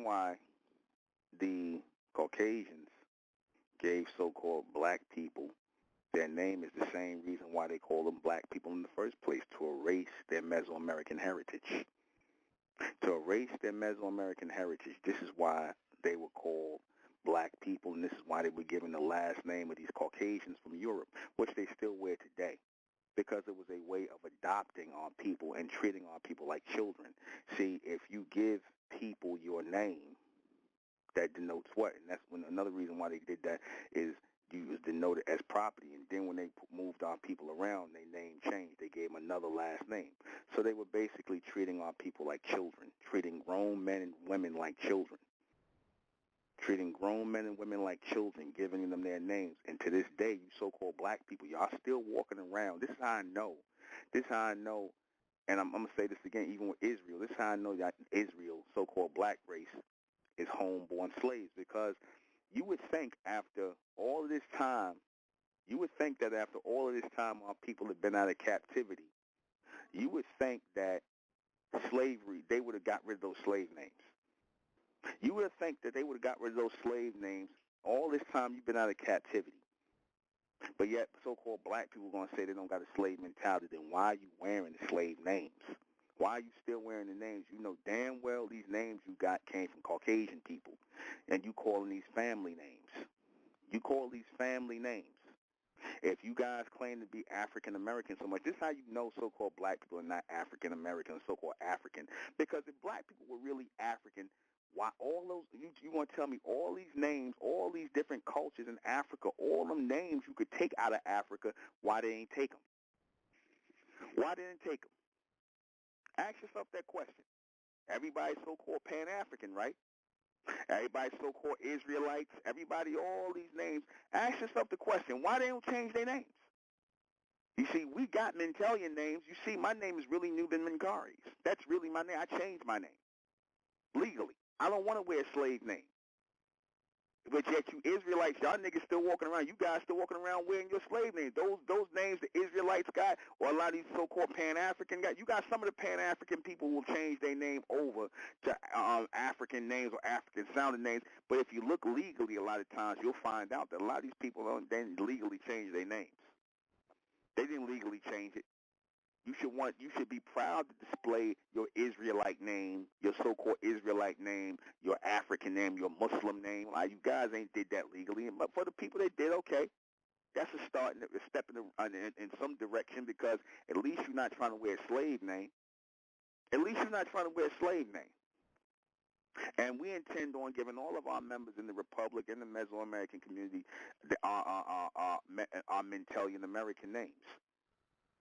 reason why the Caucasians gave so-called black people their name is the same reason why they call them black people in the first place, to erase their Mesoamerican heritage. To erase their Mesoamerican heritage, this is why they were called black people, and this is why they were given the last name of these Caucasians from Europe, which they still wear today, because it was a way of adopting our people and treating our people like children. See, if you give people your name, that denotes what? And that's when another reason why they did that is you was denoted as property. And then when they moved our people around, their name changed. They gave them another last name. So they were basically treating our people like children, treating grown men and women like children, treating grown men and women like children, giving them their names. And to this day, you so-called black people, y'all still walking around. This is how I know. This is how I know. And I'm going to say this again, even with Israel. This is how I know that Israel, so-called black race, is homeborn slaves, because you would think after all of this time, our people have been out of captivity, you would think that slavery, they would have got rid of those slave names. You would think that they would have got rid of those slave names all this time you've been out of captivity. But yet so-called black people are going to say they don't got a slave mentality. Then why are you wearing the slave names? Why are you still wearing the names? You know damn well these names you got came from Caucasian people, and you calling these family names. You call these family names. If you guys claim to be African American so much, this is how you know so-called black people are not African American or so-called African. Because if black people were really African, why all those, you want to tell me all these names, all these different cultures in Africa, all them names you could take out of Africa, why they ain't take them? Why they didn't take them? Ask yourself that question. Everybody's so-called Pan-African, right? Everybody so-called Israelites, everybody, all these names. Ask yourself the question, why they don't change their names? You see, we got Mentelian names. You see, my name is really Nuben Menkares. That's really my name. I changed my name legally. I don't want to wear a slave name. But yet you Israelites, y'all niggas still walking around. You guys still walking around wearing your slave names. Those names the Israelites got, or a lot of these so-called Pan-African guys. You got some of the Pan-African people will change their name over to African names or African-sounding names. But if you look legally, a lot of times you'll find out that a lot of these people didn't legally change their names. They didn't legally change it. You should be proud to display your Israelite name, your so-called Israelite name, your African name, your Muslim name. You guys ain't did that legally, but for the people that did, okay, that's a start, a step in some direction, because at least you're not trying to wear a slave name. At least you're not trying to wear a slave name. And we intend on giving all of our members in the Republic and the Mesoamerican community our Mentelian American names,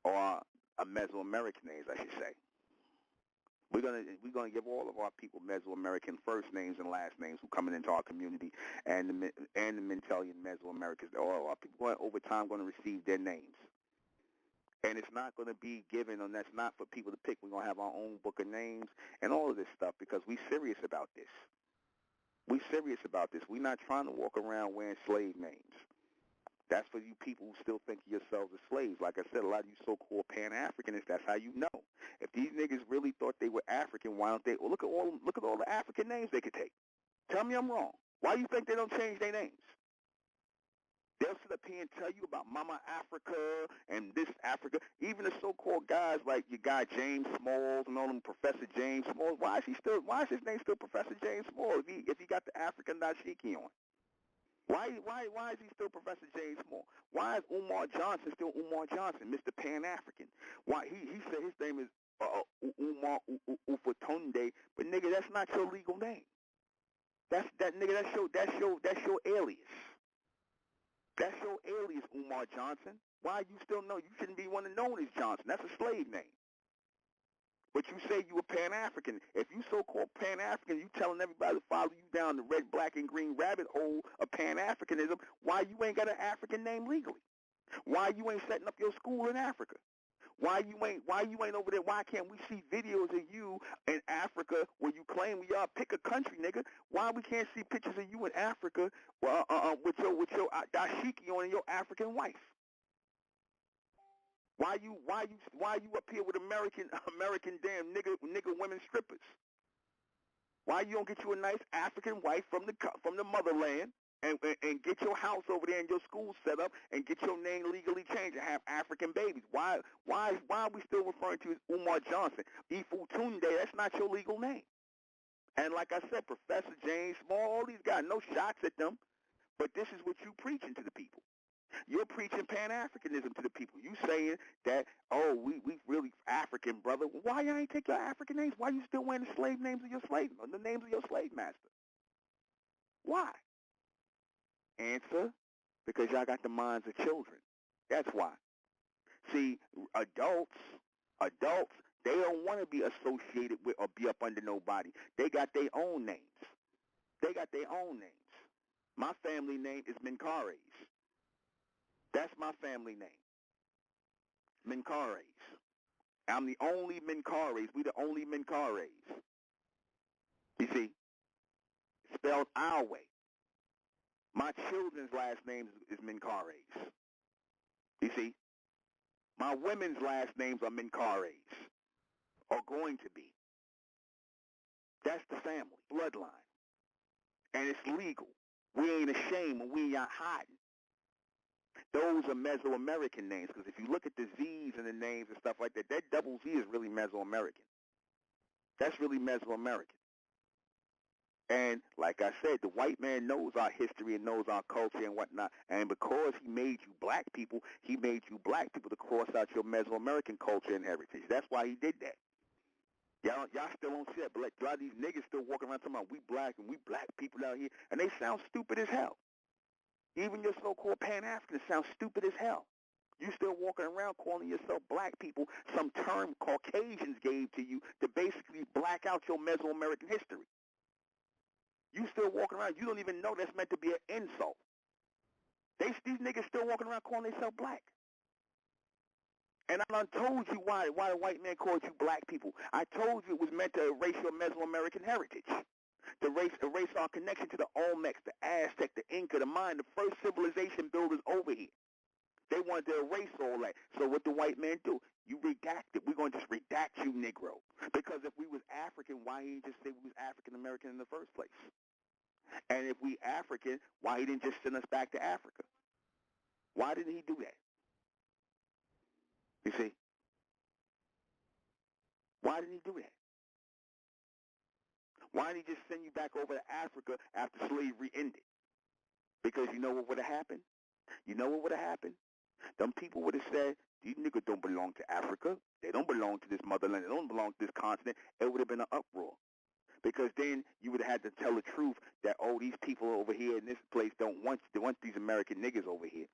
or Mesoamerican names, I should say. We're gonna give all of our people Mesoamerican first names and last names who coming into our community, and the Mentelian Mesoamericans. All our people over time going to receive their names, and it's not going to be given, and that's not for people to pick. We're gonna have our own book of names and all of this stuff, because we're serious about this. We're serious about this. We're not trying to walk around wearing slave names. That's for you people who still think of yourselves as slaves. Like I said, a lot of you so-called Pan-Africanists, that's how you know. If these niggas really thought they were African, why don't they? Well, look at all the African names they could take. Tell me I'm wrong. Why do you think they don't change their names? They'll sit up here and tell you about Mama Africa and this Africa. Even the so-called guys like your guy James Smalls and all them, Professor James Smalls. Why is his name still Professor James Smalls if he got the African dashiki on? Why is he still Professor James Small? Why is Umar Johnson still Umar Johnson, Mr. Pan-African? Why he said his name is Umar Ufatunde, but nigga, that's not your legal name. That's your alias. That's your alias, Umar Johnson. Why you still know? You shouldn't be one known as Johnson. That's a slave name. But you say you a Pan-African. If you so-called Pan-African, you telling everybody to follow you down the red, black, and green rabbit hole of Pan-Africanism, why you ain't got an African name legally? Why you ain't setting up your school in Africa? Why you ain't over there? Why can't we see videos of you in Africa where you claim we are? Pick a country, nigga. Why we can't see pictures of you in Africa with your dashiki on and your African wife? Why you up here with American damn nigga women strippers? Why you don't get you a nice African wife from the motherland and get your house over there and your school set up and get your name legally changed and have African babies? Why are we still referring to you as Umar Johnson? Ifutunde, that's not your legal name. And like I said, Professor James Small, all these guys, no shots at them, but this is what you preaching to the people. You're preaching Pan-Africanism to the people. You saying that, oh, we really African, brother. Why you ain't take your African names? Why you still wearing the slave names of your slave, the names of your slave master? Why? Answer, because y'all got the minds of children. That's why. See, adults, they don't want to be associated with or be up under nobody. They got their own names. My family name is Menkares. That's my family name. Menkares. I'm the only Menkares. We the only Menkares. You see? Spelled our way. My children's last name is Menkares. You see? My women's last names are Menkares. Or going to be. That's the family, bloodline. And it's legal. We ain't ashamed and we ain't hiding. Those are Mesoamerican names, because if you look at the Z's and the names and stuff like that, that double Z is really Mesoamerican. That's really Mesoamerican. And like I said, the white man knows our history and knows our culture and whatnot. And because he made you black people, he made you black people to cross out your Mesoamerican culture and heritage. That's why he did that. Y'all still don't see it, but like, a lot of these niggas still walking around talking about we black and we black people out here, and they sound stupid as hell. Even your so-called Pan-Africans sound stupid as hell. You still walking around calling yourself black people, some term Caucasians gave to you to basically black out your Mesoamerican history. You still walking around, you don't even know that's meant to be an insult. These niggas still walking around calling themselves black. And I done told you why the white man called you black people. I told you it was meant to erase your Mesoamerican heritage. To erase our connection to the Olmecs, the Aztec, the Inca, the Mayan, the first civilization builders over here. They wanted to erase all that. So what the white man do? You redact it. We're going to just redact you, Negro. Because if we was African, why he didn't just say we was African American in the first place? And if we African, why he didn't just send us back to Africa? Why didn't he do that? You see? Why didn't he do that? Why didn't he just send you back over to Africa after slavery ended? Because you know what would have happened? You know what would have happened? Them people would have said, these niggas don't belong to Africa. They don't belong to this motherland. They don't belong to this continent. It would have been an uproar. Because then you would have had to tell the truth that, oh, these people over here in this place they want these American niggas over here.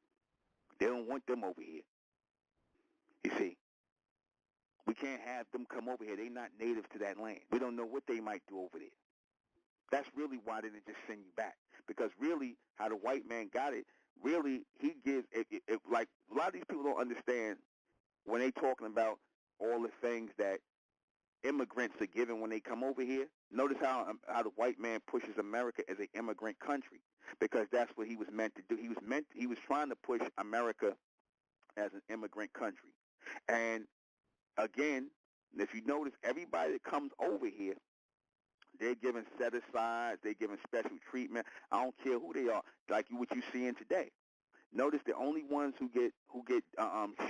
They don't want them over here. You see? We can't have them come over here. They're not native to that land. We don't know what they might do over there. That's really why they didn't just send you back. Because really, how the white man got it, really, he gives, like, a lot of these people don't understand when they talking about all the things that immigrants are given when they come over here. Notice how the white man pushes America as an immigrant country, because that's what he was meant to do. He was trying to push America as an immigrant country. And again, if you notice, everybody that comes over here, they're given set-asides, they're given special treatment. I don't care who they are, like what you're seeing today. Notice the only ones who get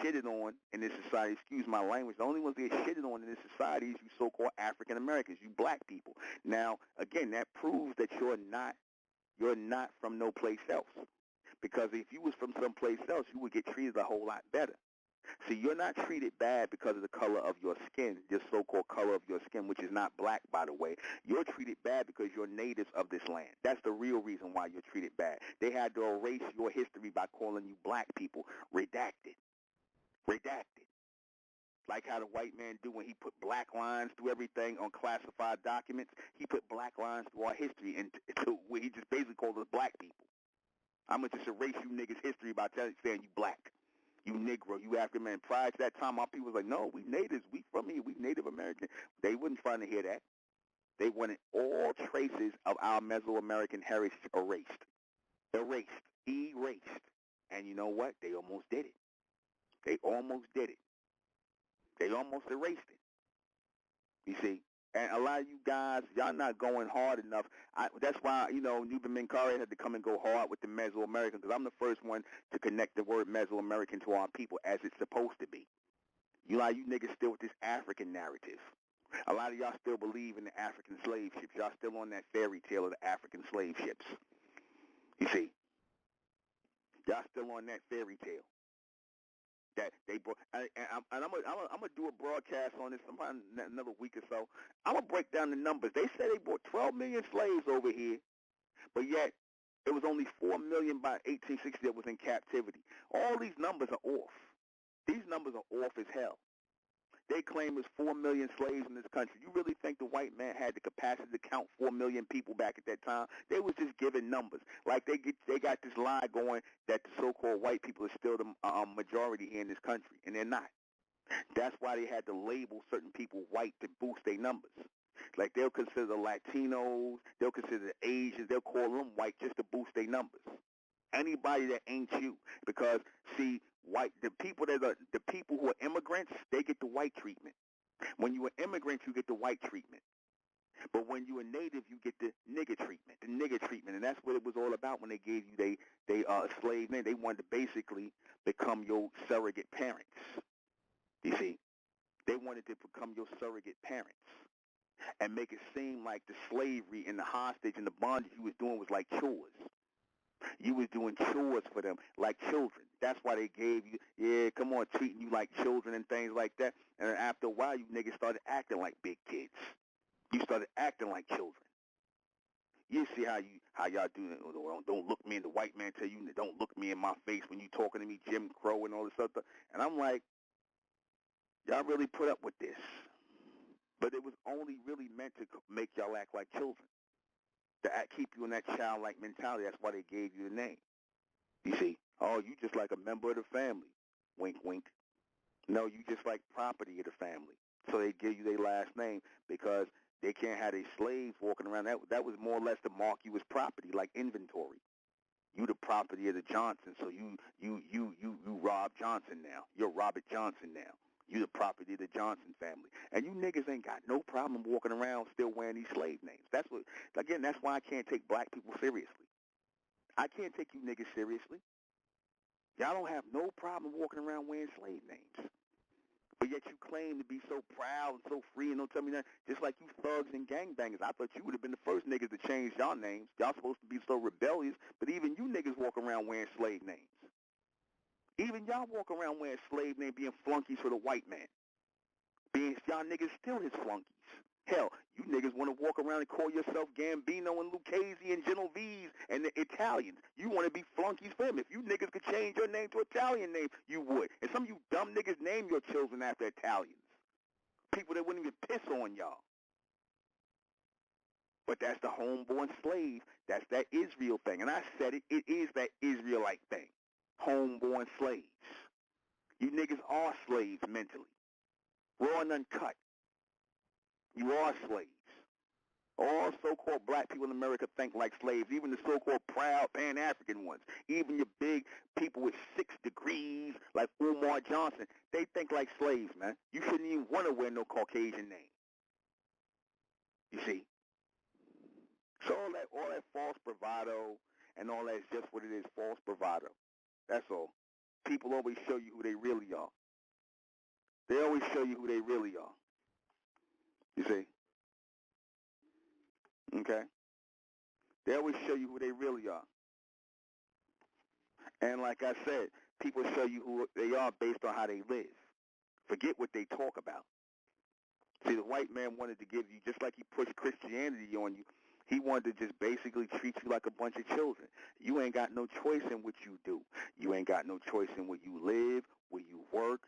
shitted on in this society, excuse my language, the only ones that get shitted on in this society is you so-called African Americans, you black people. Now, again, that proves that you're not from no place else. Because if you was from someplace else, you would get treated a whole lot better. See, you're not treated bad because of the color of your skin, this so-called color of your skin, which is not black, by the way. You're treated bad because you're natives of this land. That's the real reason why you're treated bad. They had to erase your history by calling you black people. Redacted. Redacted. Like how the white man do when he put black lines through everything on classified documents. He put black lines through our history and where he just basically called us black people. I'm going to just erase you niggas' history by saying you black. You Negro, you African man. Prior to that time, our people was like, no, we natives, we from here, we Native American. They wasn't trying to hear that. They wanted all traces of our Mesoamerican heritage erased. Erased. Erased. And you know what? They almost did it. They almost did it. They almost erased it. You see? And a lot of you guys, y'all not going hard enough. That's why, Nuben Menkarayzz had to come and go hard with the Mesoamerican, because I'm the first one to connect the word Mesoamerican to our people as it's supposed to be. You niggas still with this African narrative. A lot of y'all still believe in the African slave ships. Y'all still on that fairy tale of the African slave ships. You see, y'all still on that fairy tale that they brought. And I'm gonna do a broadcast on this sometime another week or so. I'm gonna break down the numbers. They said they brought 12 million slaves over here, but yet it was only 4 million by 1860 that was in captivity. All these numbers are off. These numbers are off as hell. They claim there's 4 million slaves in this country. You really think the white man had the capacity to count 4 million people back at that time? They was just giving numbers. Like they got this lie going that the so-called white people are still the majority here in this country, and they're not. That's why they had to label certain people white to boost their numbers. Like they'll consider the Latinos, they'll consider the Asians, they'll call them white just to boost their numbers. Anybody that ain't you, because see, the people who are immigrants, they get the white treatment. When you are immigrant, you get the white treatment. But when you are native, you get the nigger treatment, and that's what it was all about when they gave you they slave name. They wanted to basically become your surrogate parents. You see, they wanted to become your surrogate parents and make it seem like the slavery and the hostage and the bondage you was doing was like chores. You was doing chores for them like children. That's why they gave you, come on, treating you like children and things like that. And then after a while, you niggas started acting like big kids. You started acting like children. You see how y'all do it. Don't look me in the white man tell you, don't look me in my face when you talking to me, Jim Crow and all this other. And I'm like, y'all really put up with this. But it was only really meant to make y'all act like children. To keep you in that childlike mentality. That's why they gave you the name. You see? Oh, you just like a member of the family. Wink, wink. No, you just like property of the family. So they give you their last name because they can't have their slaves walking around. That was more or less to mark you as property, like inventory. You the property of the Johnson, so you Rob Johnson now. You're Robert Johnson now. You the property of the Johnson family. And you niggas ain't got no problem walking around still wearing these slave names. That's why I can't take black people seriously. I can't take you niggas seriously. Y'all don't have no problem walking around wearing slave names. But yet you claim to be so proud and so free and don't tell me that. Just like you thugs and gangbangers. I thought you would have been the first niggas to change y'all names. Y'all supposed to be so rebellious. But even you niggas walk around wearing slave names. Even y'all walk around wearing slave names, being flunkies for the white man. Y'all niggas still his flunkies. Hell, you niggas want to walk around and call yourself Gambino and Lucchese and Genovese and the Italians. You want to be flunkies for him. If you niggas could change your name to Italian name, you would. And some of you dumb niggas name your children after Italians. People that wouldn't even piss on y'all. But that's the homeborn slave. That's that Israel thing. And I said it. It is that Israelite thing. Homeborn slaves. You niggas are slaves mentally. Raw and uncut. You are slaves. All so-called black people in America think like slaves, even the so-called proud Pan-African ones. Even your big people with 6 degrees like Umar Johnson, they think like slaves, man. You shouldn't even want to wear no Caucasian name. You see? So all that false bravado and all that is just what it is, false bravado. That's all. People always show you who they really are. They always show you who they really are. You see? Okay? They always show you who they really are. And like I said, people show you who they are based on how they live. Forget what they talk about. See, the white man wanted to give you, just like he pushed Christianity on you, he wanted to just basically treat you like a bunch of children. You ain't got no choice in what you do. You ain't got no choice in where you live, where you work.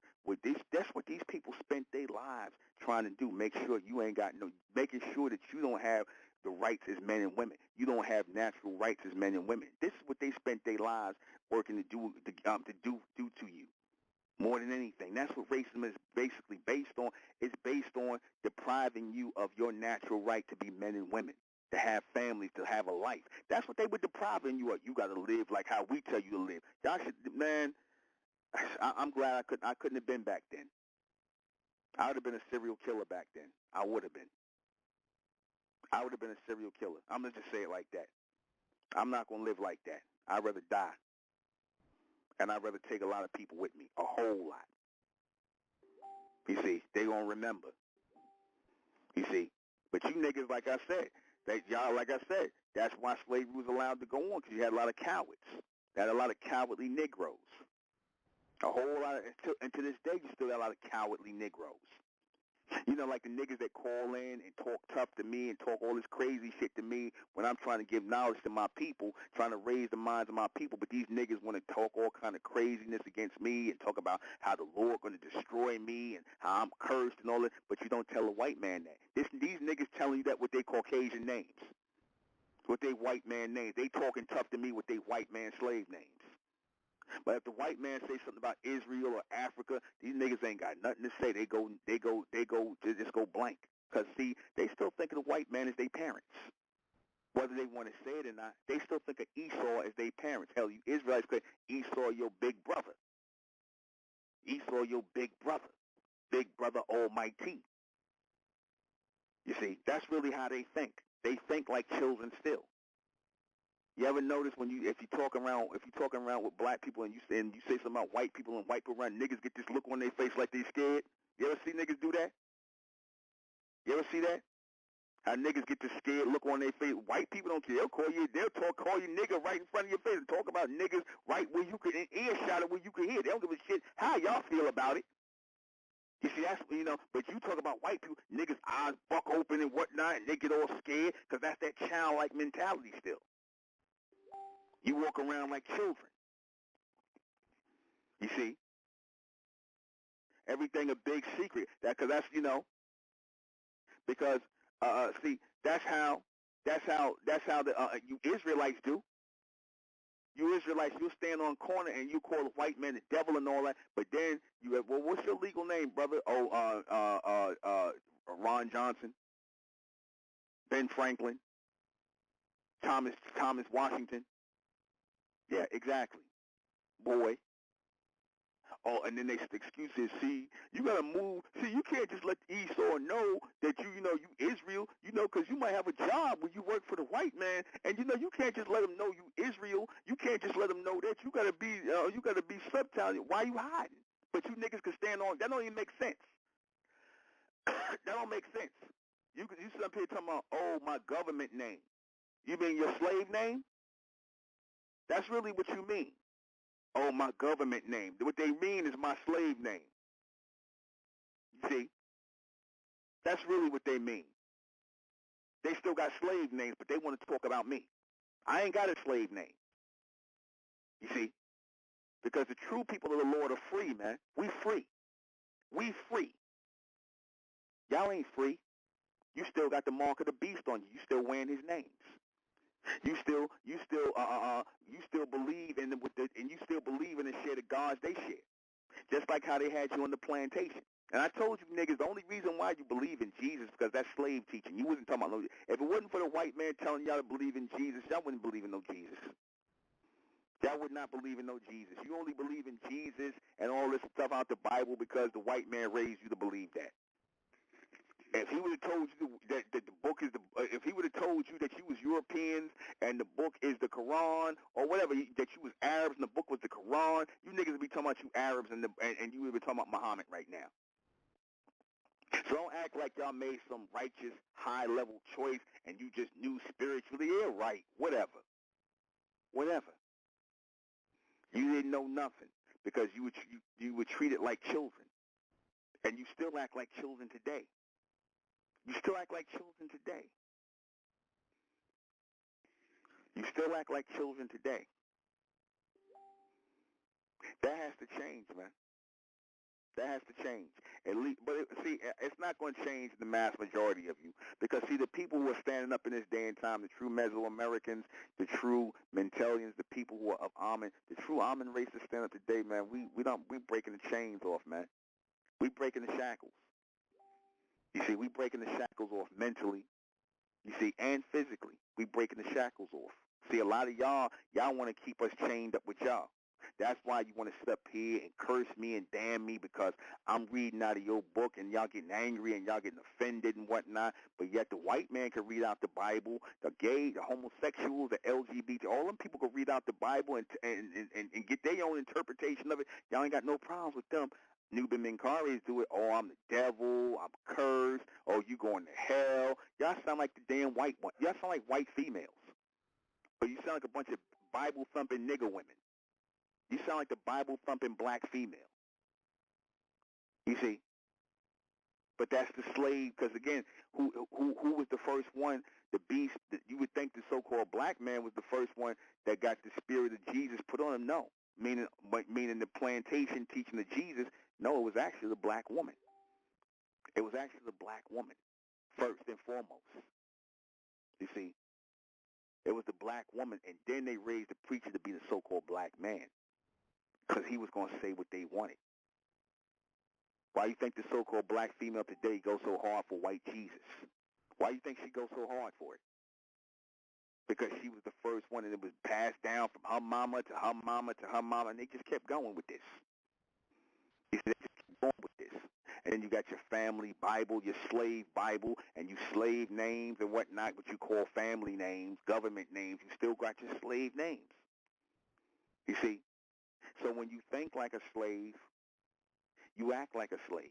That's what these people spent their lives trying to do. Making sure that you don't have the rights as men and women. You don't have natural rights as men and women. This is what they spent their lives working to do to you. More than anything, that's what racism is basically based on. It's based on depriving you of your natural right to be men and women, to have families, to have a life. That's what they were depriving you of. You got to live like how we tell you to live. Y'all should, man. I'm glad I couldn't have been back then. I would have been a serial killer back then. I would have been. I would have been a serial killer. I'm going to just say it like that. I'm not going to live like that. I'd rather die. And I'd rather take a lot of people with me, a whole lot. You see, they going to remember. You see. But you niggas, like I said, like I said, that's why slavery was allowed to go on, because you had a lot of cowards. You had a lot of cowardly Negroes. A whole lot of, and to this day, you still got a lot of cowardly Negroes. You know, like the niggas that call in and talk tough to me and talk all this crazy shit to me when I'm trying to give knowledge to my people, trying to raise the minds of my people. But these niggas want to talk all kind of craziness against me and talk about how the Lord going to destroy me and how I'm cursed and all that. But you don't tell a white man that. These niggas telling you that with their Caucasian names, with their white man names. They talking tough to me with their white man slave names. But if the white man say something about Israel or Africa, these niggas ain't got nothing to say. They just go blank. Because, see, they still think of the white man as their parents. Whether they want to say it or not, they still think of Esau as their parents. Hell, you Israelites say Esau your big brother. Esau your big brother almighty. You see, that's really how they think. They think like children still. You ever notice if you talk around with black people and you say something about white people and white people around, niggas get this look on their face like they scared? You ever see niggas do that? You ever see that? How niggas get this scared look on their face? White people don't care. Call you nigga right in front of your face and talk about niggas right where you could earshot it where you could hear. They don't give a shit how y'all feel about it. You see, that's, but you talk about white people, niggas eyes buck open and whatnot, and they get all scared because that's that childlike mentality still. You walk around like children. You see, everything a big secret. Because see, that's how the you Israelites do. You Israelites, you'll stand on a corner and you call a white man the devil and all that. But then you have, well, what's your legal name, brother? Oh, Ron Johnson, Ben Franklin, Thomas Washington. Yeah, exactly. Boy. Oh, and then they excuses. See, you gotta move. See, you can't just let Esau know that you Israel. Because you might have a job when you work for the white man, and you can't just let him know you Israel. You can't just let him know that. You gotta be subtile. Why you hiding? But you niggas can stand on. That don't even make sense. That don't make sense. You sit up here talking about, oh, my government name. You mean your slave name? That's really what you mean. Oh, my government name. What they mean is my slave name. See? That's really what they mean. They still got slave names, but they want to talk about me. I ain't got a slave name. You see? Because the true people of the Lord are free, man. We free. We free. Y'all ain't free. You still got the mark of the beast on you. You still wearing his names. You still believe in and you still believe in and share the gods they share. Just like how they had you on the plantation. And I told you niggas, the only reason why you believe in Jesus is because that's slave teaching. You wasn't talking about no. If it wasn't for the white man telling y'all to believe in Jesus, y'all wouldn't believe in no Jesus. Y'all would not believe in no Jesus. You only believe in Jesus and all this stuff out the Bible because the white man raised you to believe that. If he would have told you that the book is if he would have told you that you was Europeans and the book is the Quran or whatever, that you was Arabs and the book was the Quran, you niggas would be talking about you Arabs and you would be talking about Muhammad right now. So don't act like y'all made some righteous, high-level choice and you just knew spiritually. Yeah, right, whatever. You didn't know nothing because you were treated like children, and you still act like children today. You still act like children today. You still act like children today. That has to change, man. That has to change. At least, but it's not going to change the mass majority of you because, see, the people who are standing up in this day and time, the true Mesoamericans, the true Mentalians, the people who are of Amun, the true Amun race that stand up today, man, we breaking the chains off, man. We breaking the shackles. You see, we breaking the shackles off mentally, you see, and physically. We breaking the shackles off. See, a lot of y'all want to keep us chained up with y'all. That's why you want to sit up here and curse me and damn me because I'm reading out of your book and y'all getting angry and y'all getting offended and whatnot. But yet the white man can read out the Bible. The gay, the homosexuals, the LGBT, all them people can read out the Bible and get their own interpretation of it. Y'all ain't got no problems with them. Nuben Menkares do it. Oh, I'm the devil. I'm cursed. Oh, you going to hell. Y'all sound like the damn white one. Y'all sound like white females. Or you sound like a bunch of Bible-thumping nigger women. You sound like the Bible-thumping black female. You see? But that's the slave, because again, who was the first one, the beast, you would think the so-called black man was the first one that got the spirit of Jesus put on him. No. Meaning the plantation teaching of Jesus, no, it was actually the black woman. It was actually the black woman, first and foremost. You see? It was the black woman, and then they raised the preacher to be the so-called black man, because he was going to say what they wanted. Why do you think the so-called black female today goes so hard for white Jesus? Why do you think she goes so hard for it? Because she was the first one, and it was passed down from her mama to her mama to her mama, and they just kept going with this. They just kept going with this. And then you got your family Bible, your slave Bible, and you slave names and whatnot, what you call family names, government names. You still got your slave names. You see? So when you think like a slave, you act like a slave.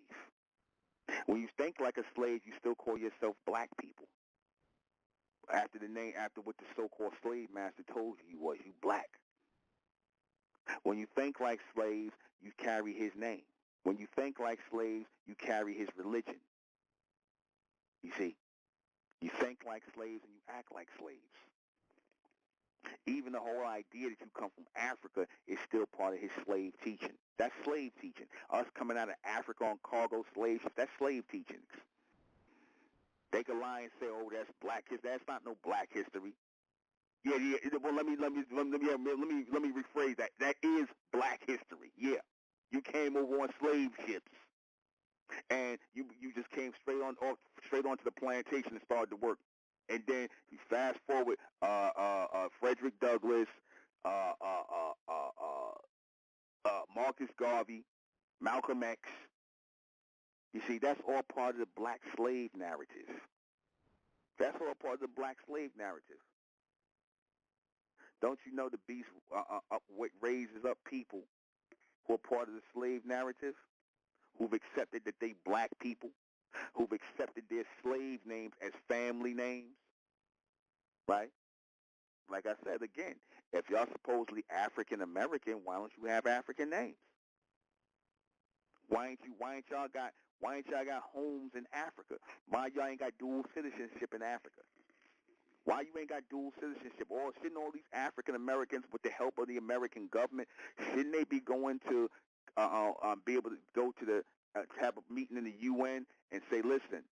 When you think like a slave, you still call yourself black people. After the name, after what the so-called slave master told you was, you black. When you think like slaves, you carry his name. When you think like slaves, you carry his religion. You see? You think like slaves and you act like slaves. Even the whole idea that you come from Africa is still part of his slave teaching. That's slave teaching. Us coming out of Africa on cargo slave ships, that's slave teachings. They could lie and say, "Oh, that's black history." That's not no black history. Yeah. Well, let me rephrase that. That is black history. Yeah, you came over on slave ships, and you just came straight onto the plantation and started to work. And then you fast forward, Frederick Douglass, Marcus Garvey, Malcolm X. You see, that's all part of the black slave narrative. That's all part of the black slave narrative. Don't you know the beast raises up people who are part of the slave narrative, who've accepted that they black people, who've accepted their slave names as family names, right? Like I said again, if y'all supposedly African American, why don't you have African names? Why ain't y'all got homes in Africa? Why y'all ain't got dual citizenship in Africa? Why you ain't got dual citizenship? Or shouldn't all these African Americans, with the help of the American government, shouldn't they be going to be able to go to the have a meeting in the UN and say, listen,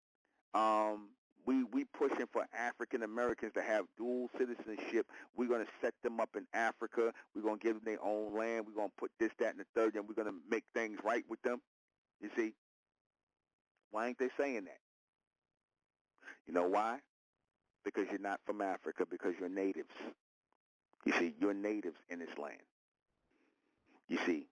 we pushing for African Americans to have dual citizenship. We're going to set them up in Africa. We're going to give them their own land. We're going to put this, that, and the third, and we're going to make things right with them. You see? Why ain't they saying that? You know why? Because you're not from Africa, because you're natives. You see, you're natives in this land. You see.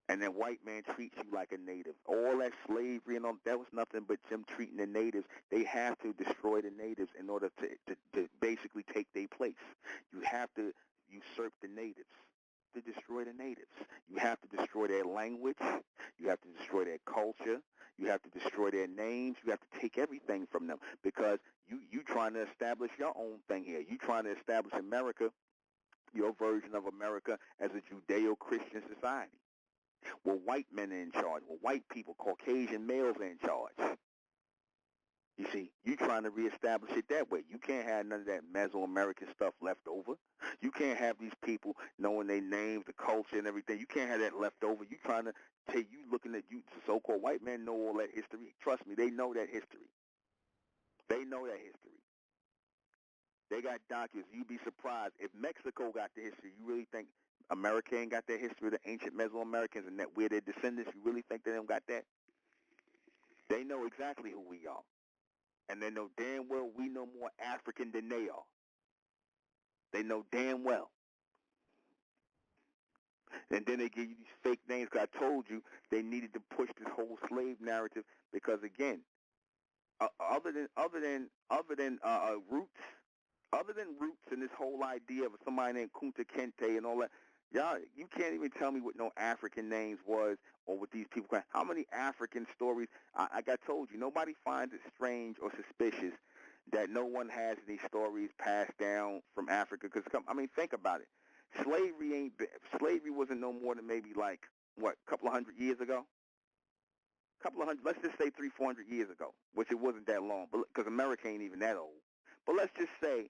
And then white man treats you like a native. All that slavery and all, that was nothing but them treating the natives. They have to destroy the natives in order to basically take their place. You have to usurp the natives to destroy the natives. You have to destroy their language. You have to destroy their culture. You have to destroy their names. You have to take everything from them because you trying to establish your own thing here. You trying to establish America, your version of America, as a Judeo-Christian society. Well, white men are in charge. Well, white people, Caucasian males are in charge. You see, you trying to reestablish it that way. You can't have none of that Mesoamerican stuff left over. You can't have these people knowing their names, the culture, and everything. You can't have that left over. You trying to take, you looking at you, so-called white men know all that history. Trust me, they know that history. They know that history. They got documents. You'd be surprised. If Mexico got the history, you really think America ain't got their history, the ancient Mesoamericans, and that we're their descendants? You really think they don't got that? They know exactly who we are. And they know damn well we know more African than they are. They know damn well. And then they give you these fake names. Cause I told you they needed to push this whole slave narrative because, again, roots, other than roots and this whole idea of somebody named Kunta Kinte and all that, y'all, you can't even tell me what no African names was or what these people. How many African stories? Like I told you, nobody finds it strange or suspicious that no one has these stories passed down from Africa. Because I mean, think about it. Slavery wasn't no more than maybe like what, a couple of hundred years ago. Couple of hundred, let's just say 300-400 years ago, which it wasn't that long, but because America ain't even that old. But let's just say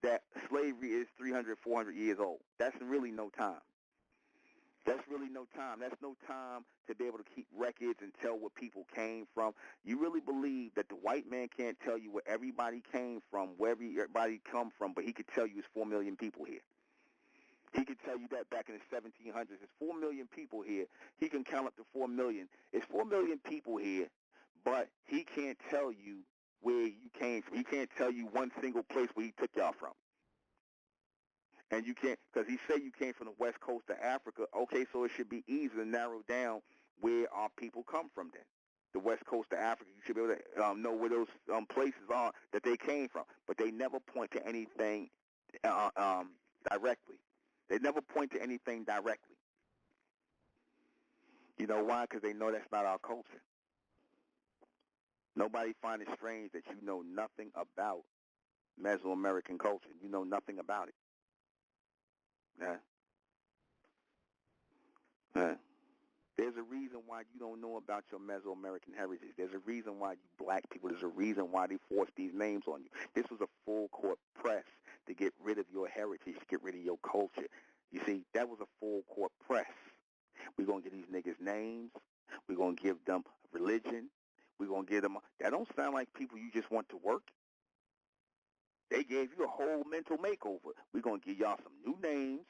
that slavery is 300-400 years old. That's really no time. That's really no time. That's no time to be able to keep records and tell where people came from. You really believe that the white man can't tell you where everybody came from, where everybody come from, but he could tell you it's 4 million people here. He could tell you that back in the 1700s. There's 4 million people here. He can count up to 4 million. It's 4 million people here, but he can't tell you where you came from. He can't tell you one single place where he took y'all from. And you can't, because he said you came from the west coast of Africa. Okay, so it should be easy to narrow down where our people come from then. The west coast of Africa, you should be able to know where those places are that they came from. But they never point to anything directly. They never point to anything directly. You know why? Because they know that's not our culture. Nobody finds it strange that you know nothing about Mesoamerican culture. You know nothing about it. Yeah. Yeah. There's a reason why you don't know about your Mesoamerican heritage. There's a reason why you black people, there's a reason why they forced these names on you. This was a full court press to get rid of your heritage, to get rid of your culture. You see, that was a full court press. We're going to get these niggas names. We're going to give them religion. We're going to give them, that don't sound like people you just want to work. They gave you a whole mental makeover. We're going to give y'all some new names,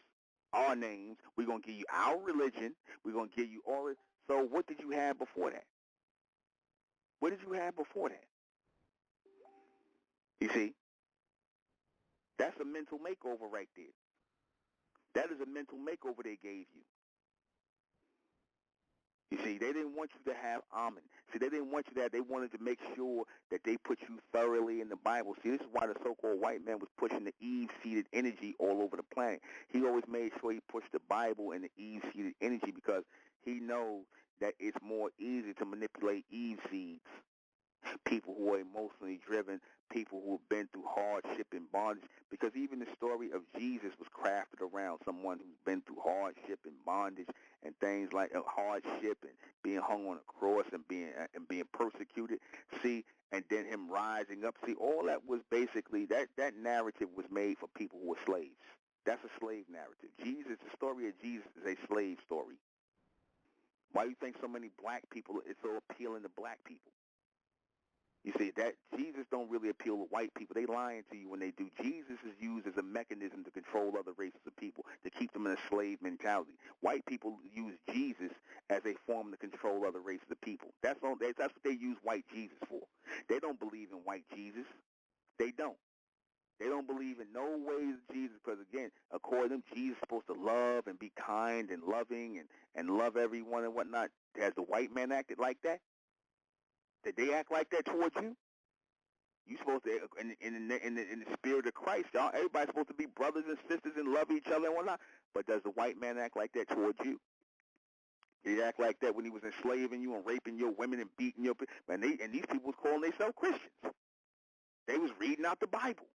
our names. We're going to give you our religion. We're going to give you all it. So what did you have before that? What did you have before that? You see? That's a mental makeover right there. That is a mental makeover they gave you. You see, they didn't want you to have Amen. See, they didn't want you to have, they wanted to make sure that they put you thoroughly in the Bible. See, this is why the so-called white man was pushing the Eve-seeded energy all over the planet. He always made sure he pushed the Bible and the Eve-seeded energy because he knows that it's more easy to manipulate Eve seeds. People who are emotionally driven, people who have been through hardship and bondage, because even the story of Jesus was crafted around someone who's been through hardship and bondage and things like hardship and being hung on a cross and being persecuted. See, and then him rising up. See, all that was basically, that narrative was made for people who were slaves. That's a slave narrative. Jesus, the story of Jesus is a slave story. Why do you think so many black people, it's so appealing to black people? You see, that Jesus don't really appeal to white people. They lying to you when they do. Jesus is used as a mechanism to control other races of people, to keep them in a slave mentality. White people use Jesus as a form to control other races of people. That's what they use white Jesus for. They don't believe in white Jesus. They don't. They don't believe in no ways of Jesus because, again, according to them, Jesus is supposed to love and be kind and loving and love everyone and whatnot. Has the white man acted like that? Did they act like that towards you? You supposed to, in the spirit of Christ, y'all, everybody's supposed to be brothers and sisters and love each other and whatnot. But does the white man act like that towards you? Did he act like that when he was enslaving you and raping your women and beating your and these people was calling themselves Christians. They was reading out the Bible.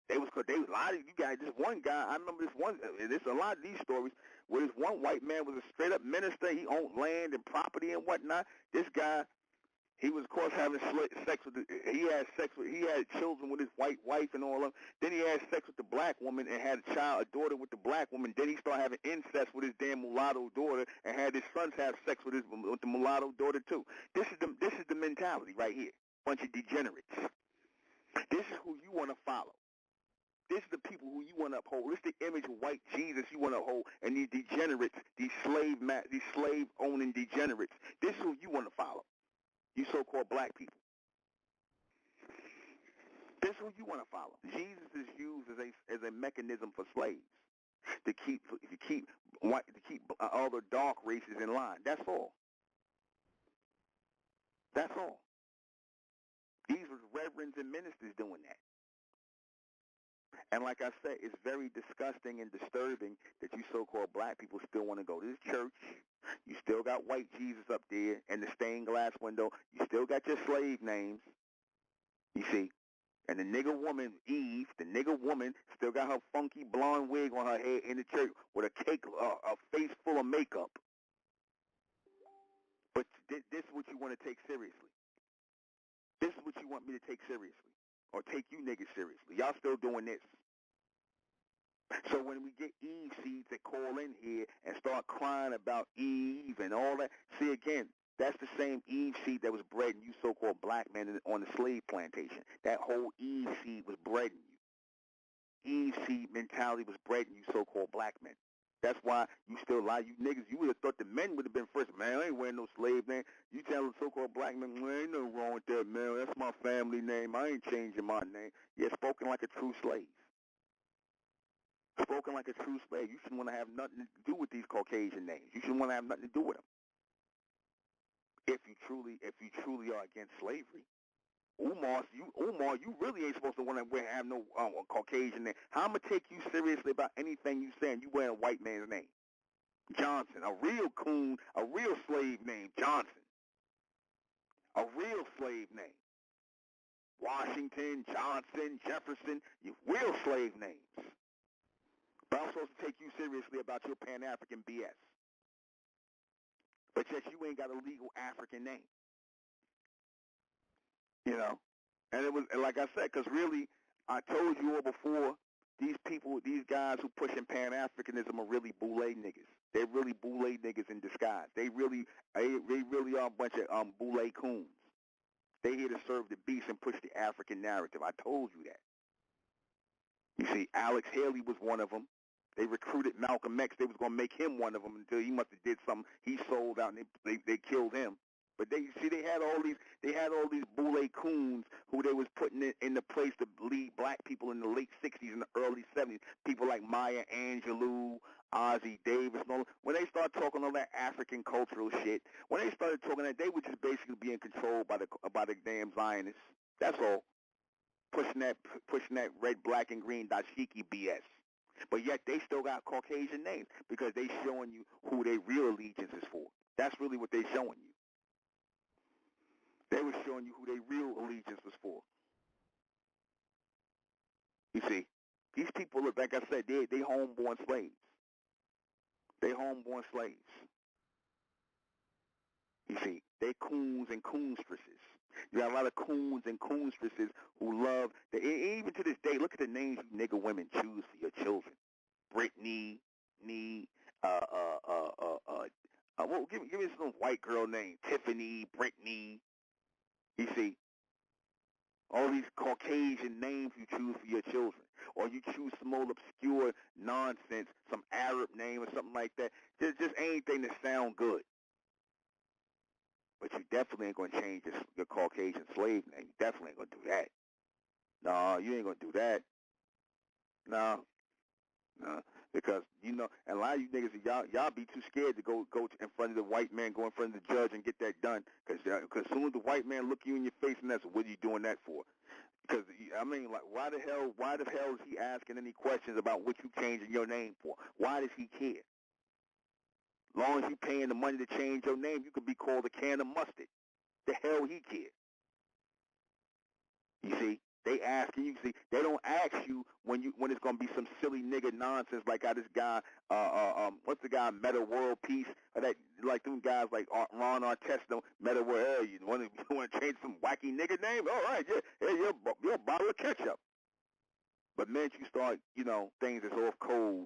They was a lot of you guys. This one guy, I remember this one. There's a lot of these stories where this one white man was a straight up minister. He owned land and property and whatnot. This guy. He was, of course, having sex with. He had children with his white wife and all of them. Then he had sex with the black woman and had a daughter with the black woman. Then he started having incest with his damn mulatto daughter and had his sons have sex with the mulatto daughter too. This is the mentality right here. Bunch of degenerates. This is who you want to follow. This is the people who you want to uphold. This is the image of white Jesus you want to uphold. And these degenerates, these slave owning degenerates. This is who you want to follow. You so-called black people. This is who you want to follow. Jesus is used as a mechanism for slaves. to keep other dark races in line. That's all. That's all. These were reverends and ministers doing that. And like I said, it's very disgusting and disturbing that you so-called black people still want to go to this church. You still got white Jesus up there and the stained glass window. You still got your slave names, you see. And the nigger woman, Eve, the nigger woman, still got her funky blonde wig on her head in the church with a face full of makeup. But this is what you want to take seriously. This is what you want me to take seriously, or take you niggas seriously. Y'all still doing this. So when we get Eve seeds that call in here and start crying about Eve and all that, see again, that's the same Eve seed that was bred in you so-called black men on the slave plantation. That whole Eve seed was bred in you. Eve seed mentality was bred in you so-called black men. That's why you still lie. You niggas, you would have thought the men would have been first. Man, I ain't wearing no slave name. You tell the so-called black men, man, ain't nothing wrong with that, man. That's my family name. I ain't changing my name. Yeah, spoken like a true slave. Spoken like a true slave. You shouldn't want to have nothing to do with these Caucasian names. You shouldn't want to have nothing to do with them. If you truly are against slavery. Umar, you really ain't supposed to want to have no Caucasian name. How am I take you seriously about anything you saying? You wearing a white man's name, Johnson, a real coon, a real slave name, Johnson, a real slave name, Washington, Johnson, Jefferson, you real slave names. But I'm supposed to take you seriously about your Pan-African BS. But yet you ain't got a legal African name. You know? And it was, like I said, because really, I told you all before, these people, these guys who pushing Pan-Africanism are really boule niggas. They're really boule niggas in disguise. They really are a bunch of boule coons. They here to serve the beast and push the African narrative. I told you that. You see, Alex Haley was one of them. They recruited Malcolm X. They was going to make him one of them until he must have did something. He sold out and they killed him. But they had all these boule coons who they was putting in the place to lead black people in the late 60s and the early 70s. People like Maya Angelou, Ozzie Davis, and all. When they started talking all that African cultural shit, when they started talking that, they were just basically being controlled by the damn Zionists. That's all. Pushing that red, black, and green dashiki BS. But yet they still got Caucasian names because they showing you who their real allegiance is for. That's really what they showing you. They were showing you who their real allegiance was for. You see, these people look, like I said, they homeborn slaves. They homeborn slaves. You see, they coons and coonstresses. You got a lot of coons and coonstresses who love, even to this day, look at the names you nigger women choose for your children. Brittany, well, give me some white girl name. Tiffany, Brittany. You see, all these Caucasian names you choose for your children. Or you choose some old obscure nonsense, some Arab name or something like that. Just anything that sound good. But you definitely ain't going to change your Caucasian slave name. You definitely ain't going to do that. No, you ain't going to do that. No. Because, and a lot of you niggas, y'all be too scared to go in front of the white man, go in front of the judge and get that done. Because as soon as the white man look you in your face and that's, what are you doing that for? Because, I mean, like, why the hell is he asking any questions about what you changing your name for? Why does he care? As long as you paying the money to change your name, you could be called a can of mustard. The hell he care? You see? They asking you. See, they don't ask you when it's gonna be some silly nigga nonsense like how this guy, what's the guy, Meta World Peace, or that, like them guys like Ron Artest, Meta World. Hey, you want to change some wacky nigga name? All right, yeah, you're a bottle of ketchup. But man, you start, things that's off code,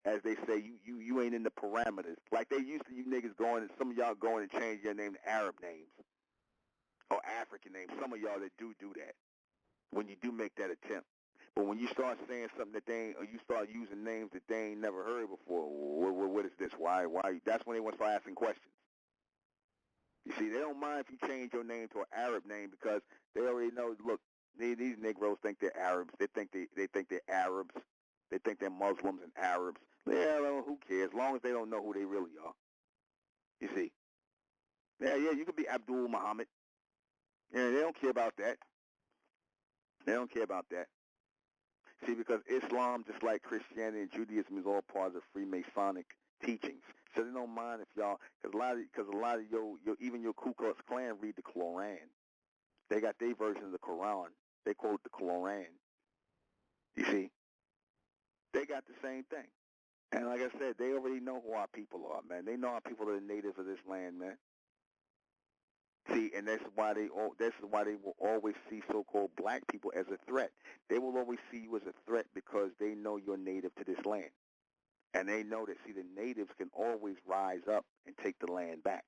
as they say, you ain't in the parameters. Like they used to, you niggas going, and some of y'all going and change your name to Arab names or African names. Some of y'all that do that. When you do make that attempt. But when you start saying something that they ain't, or you start using names that they ain't never heard before, what is this? Why? That's when they want to start asking questions. You see, they don't mind if you change your name to an Arab name because they already know, look, these Negroes think they're Arabs. They think they're Arabs. They think they're Muslims and Arabs. Yeah, well, who cares? As long as they don't know who they really are. You see? Yeah, you could be Abdul Muhammad. Yeah, they don't care about that. They don't care about that. See, because Islam, just like Christianity and Judaism, is all part of Freemasonic teachings. So they don't mind if y'all, because a lot of your even your Ku Klux Klan read the Quran. They got their version of the Quran. They quote the Quran. You see, they got the same thing. And like I said, they already know who our people are, man. They know our people are the natives of this land, man. See, and that's why they will always see so-called black people as a threat. They will always see you as a threat because they know you're native to this land. And they know that, see, the natives can always rise up and take the land back.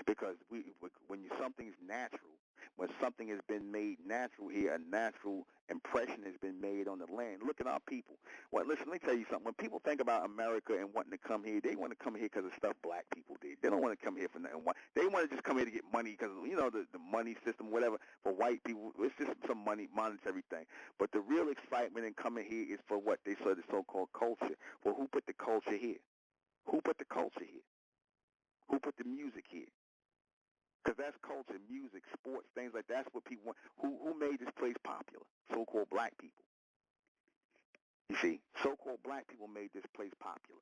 Because when something's natural, when something has been made natural here, a natural impression has been made on the land. Look at our people. Well, listen, let me tell you something. When people think about America and wanting to come here, they want to come here because of stuff black people did. They don't want to come here for nothing. They want to just come here to get money because, the money system, whatever, for white people. It's just some monetary thing. But the real excitement in coming here is for what they saw, the so-called culture. Well, who put the culture here? Who put the culture here? Who put the music here? Because that's culture, music, sports, things like that. That's what people want. Who made this place popular? So-called black people. You see, so-called black people made this place popular.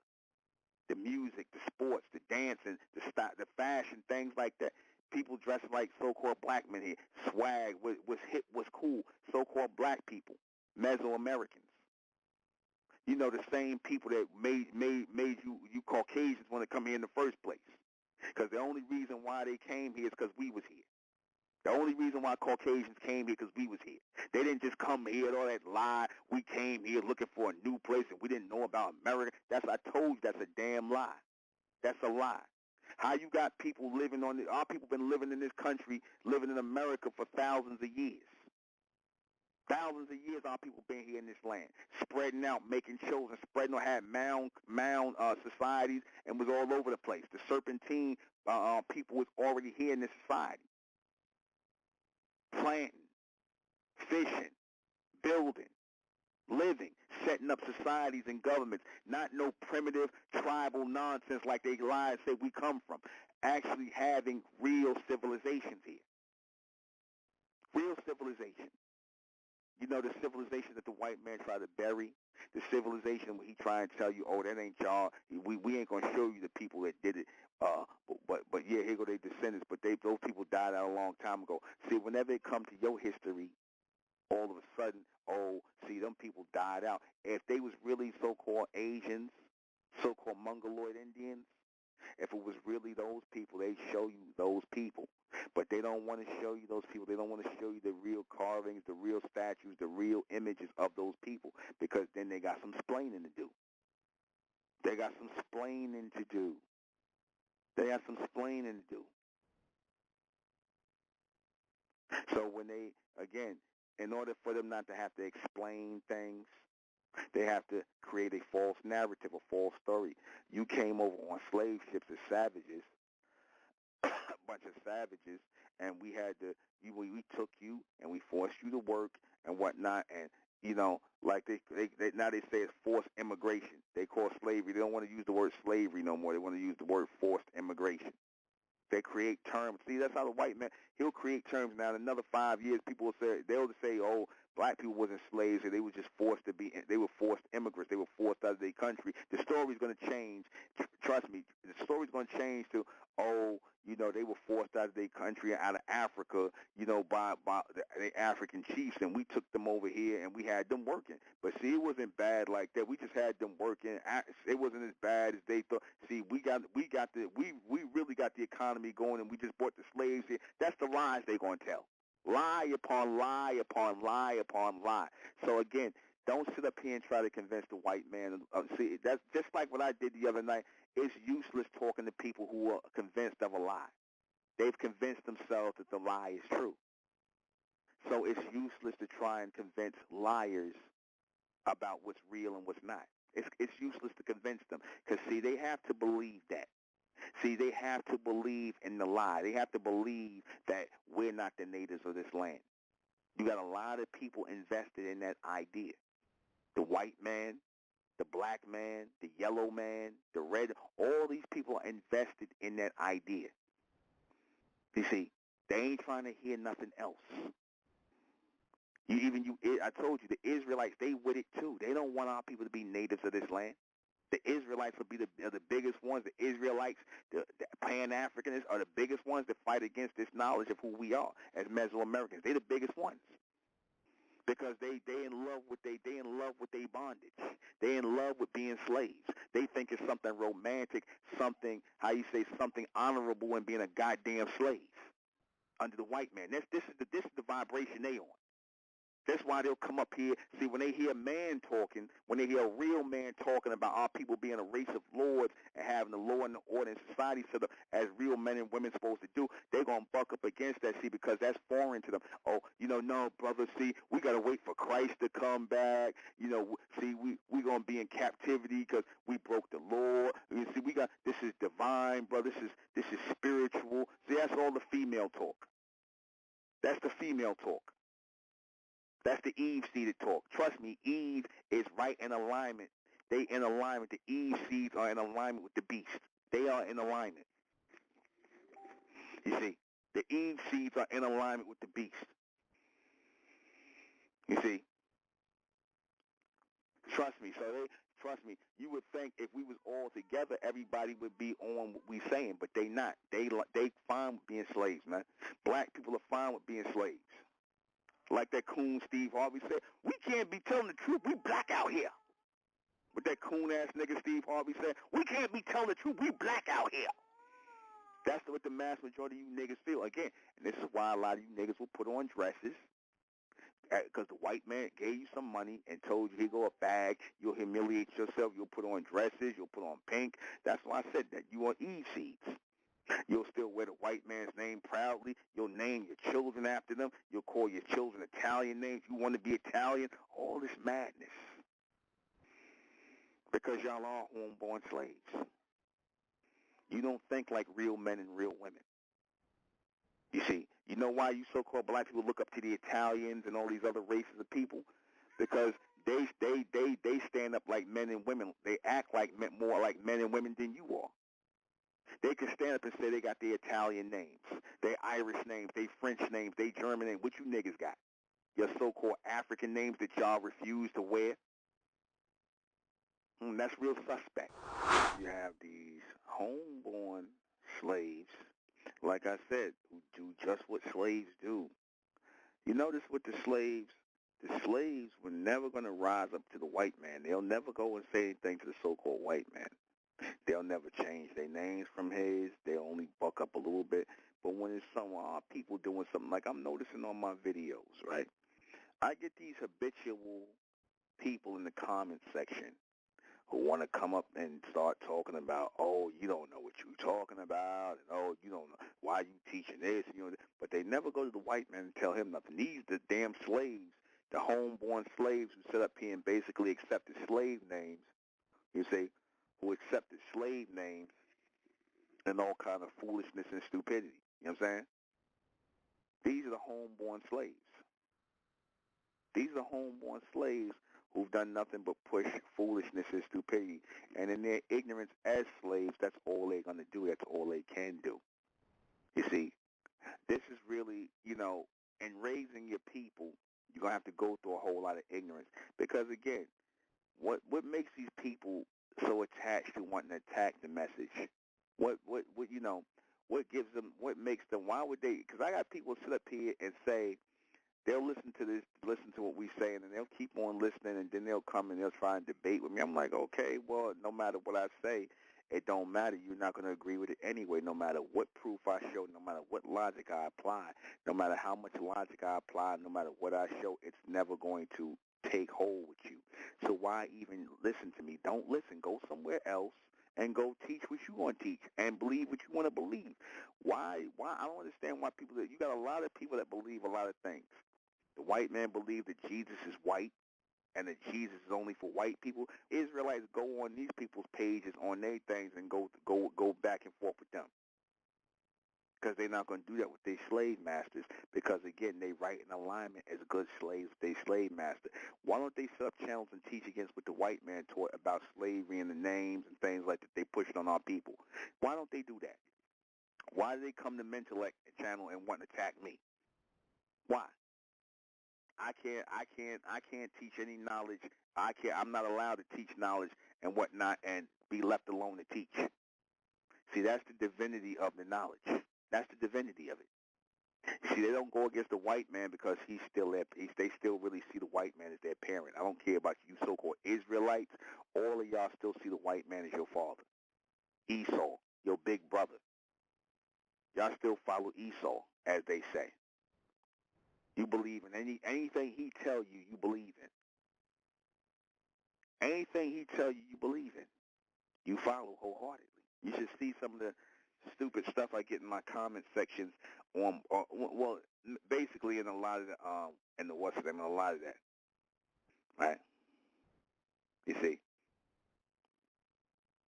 The music, the sports, the dancing, the fashion, things like that. People dressed like so-called black men here. Swag was hip, was cool. So-called black people, Mesoamericans. The same people that made you Caucasians want to come here in the first place. Because the only reason why they came here is because we was here. The only reason why Caucasians came here because we was here. They didn't just come here and all that lie. We came here looking for a new place and we didn't know about America. I told you, that's a damn lie. That's a lie. How you got people living our people been living in this country, living in America for thousands of years. Thousands of years our people been here in this land, spreading out, making children, spreading out, had mound societies, and was all over the place. The Serpentine people was already here in this society. Planting, fishing, building, living, setting up societies and governments, not no primitive tribal nonsense like they lie and say we come from. Actually having real civilizations here. Real civilization. The civilization that the white man tried to bury, the civilization where he try and tell you, oh, that ain't y'all. We ain't gonna show you the people that did it. But yeah, here go their descendants. But those people died out a long time ago. See, whenever it comes to your history, all of a sudden, them people died out. If they was really so-called Asians, so-called Mongoloid Indians, if it was really those people, they'd show you those people. But they don't want to show you those people. They don't want to show you the real carvings, the real statues, the real images of those people, because then they got some splaining to do. They got some splaining to do. They got some splaining to do. So when they, again, in order for them not to have to explain things, they have to create a false narrative, a false story. You came over on slave ships as savages, a bunch of savages, and we we took you and we forced you to work and whatnot, and like they now they say it's forced immigration. They call slavery. They don't want to use the word slavery no more. They want to use the word forced immigration. They create terms. See, that's how the white man, he'll create terms. Now, in another 5 years, they'll say, oh, black people wasn't slaves, they were just they were forced immigrants. They were forced out of their country. The story's going to change. Trust me, the story's going to change to, they were forced out of their country, out of Africa, by the African chiefs, and we took them over here and we had them working. But see, it wasn't bad like that. We just had them working. It wasn't as bad as they thought. See, we really got the economy going, and we just brought the slaves here. That's the lies they're going to tell. Lie upon lie upon lie upon lie. So again, don't sit up here and try to convince the white man. See, that's just like what I did the other night. It's useless talking to people who are convinced of a lie. They've convinced themselves that the lie is true. So it's useless to try and convince liars about what's real and what's not. It's useless to convince them, because, see, they have to believe that. See, they have to believe in the lie. They have to believe that we're not the natives of this land. You got a lot of people invested in that idea. The white man, the black man, the yellow man, the red, all these people are invested in that idea. You see, they ain't trying to hear nothing else. I told you, the Israelites, they with it too. They don't want our people to be natives of this land. The Israelites will be the biggest ones. The Israelites, the Pan-Africanists are the biggest ones that fight against this knowledge of who we are as Mesoamericans. They're the biggest ones because they in love with they bondage. They in love with being slaves. They think it's something romantic, something something honorable in being a goddamn slave under the white man. This is the vibration they on. That's why they'll come up here. See, when they hear a man talking, when they hear a real man talking about our people being a race of lords and having the law and the order in society set up as real men and women supposed to do, they're going to buck up against that, see, because that's foreign to them. Oh, no, brother, see, we got to wait for Christ to come back. See, we going to be in captivity because we broke the law. See, this is divine, brother. This is spiritual. See, that's all the female talk. That's the female talk. That's the Eve-seeded talk. Trust me, Eve is right in alignment. They in alignment. The Eve seeds are in alignment with the beast. They are in alignment. You see, the Eve seeds are in alignment with the beast. You see, trust me. Trust me. You would think if we was all together, everybody would be on what we saying, but they not. They fine with being slaves, man. Black people are fine with being slaves. Like that coon Steve Harvey said, we can't be telling the truth. We black out here. What that coon-ass nigga Steve Harvey said, we can't be telling the truth. We black out here. That's what the mass majority of you niggas feel. Again, and this is why a lot of you niggas will put on dresses because the white man gave you some money and told you, here go a bag. You'll humiliate yourself. You'll put on dresses. You'll put on pink. That's why I said that. You on Eve seeds. You'll still wear the white man's name proudly. You'll name your children after them. You'll call your children Italian names. You want to be Italian. All this madness. Because y'all are homeborn slaves. You don't think like real men and real women. You see, you know why you so-called black people look up to the Italians and all these other races of people? Because they stand up like men and women. They act like more like men and women than you are. They can stand up and say they got their Italian names, their Irish names, their French names, their German names. What you niggas got? Your so-called African names that y'all refuse to wear? That's real suspect. You have these homeborn slaves, like I said, who do just what slaves do. You notice with the slaves were never going to rise up to the white man. They'll never go and say anything to the so-called white man. They'll never change their names from his. They'll only buck up a little bit. But when it's some people doing something, like I'm noticing on my videos, right? I get these habitual people in the comment section who want to come up and start talking about, oh, you don't know what you're talking about, and oh, you don't know why you teaching this, but they never go to the white man and tell him nothing. These the damn slaves, the homeborn slaves who sit up here and basically accepted slave names, you see, who accepted slave names and all kind of foolishness and stupidity. You know what I'm saying? These are the homeborn slaves. These are homeborn slaves who've done nothing but push foolishness and stupidity. And in their ignorance as slaves, that's all they're going to do. That's all they can do. You see, this is really, in raising your people, you're going to have to go through a whole lot of ignorance. Because, again, what makes these people so attached to wanting to attack the message? What gives them, what makes them, why would they, because I got people sit up here and say, they'll listen to what we say, and then they'll keep on listening, and then they'll come and they'll try and debate with me. I'm like, okay, well, no matter what I say, it don't matter. You're not going to agree with it anyway, no matter what proof I show, no matter what logic I apply, no matter how much logic I apply, no matter what I show, it's never going to take hold with you. So why even listen to me? Don't listen. Go somewhere else and go teach what you want to teach and believe what you want to believe. Why? I don't understand why people, you got a lot of people that believe a lot of things. The white man believes that Jesus is white and that Jesus is only for white people. Israelites go on these people's pages on their things and go back and forth with them. because they're not going to do that with their slave masters because, again, they right in alignment as good slaves with their slave master. Why don't they set up channels and teach against what the white man taught about slavery and the names and things like that they pushed on our people? Why don't they do that? Why do they come to Mentellect channel and want to attack me? Why? I can't teach any knowledge. I'm not allowed to teach knowledge and whatnot and be left alone to teach. See, that's the divinity of the knowledge. That's the divinity of it. See, they don't go against the white man because he's still there. They still really see the white man as their parent. I don't care about you so-called Israelites. All of y'all still see the white man as your father. Esau, your big brother. Y'all still follow Esau, as they say. You believe in anything he tell you, you believe in. Anything he tell you, you believe in. You follow wholeheartedly. You should see some of the stupid stuff I get in my comment sections on, well, basically in a lot of the, in the what's it, in a lot of that, right? You see,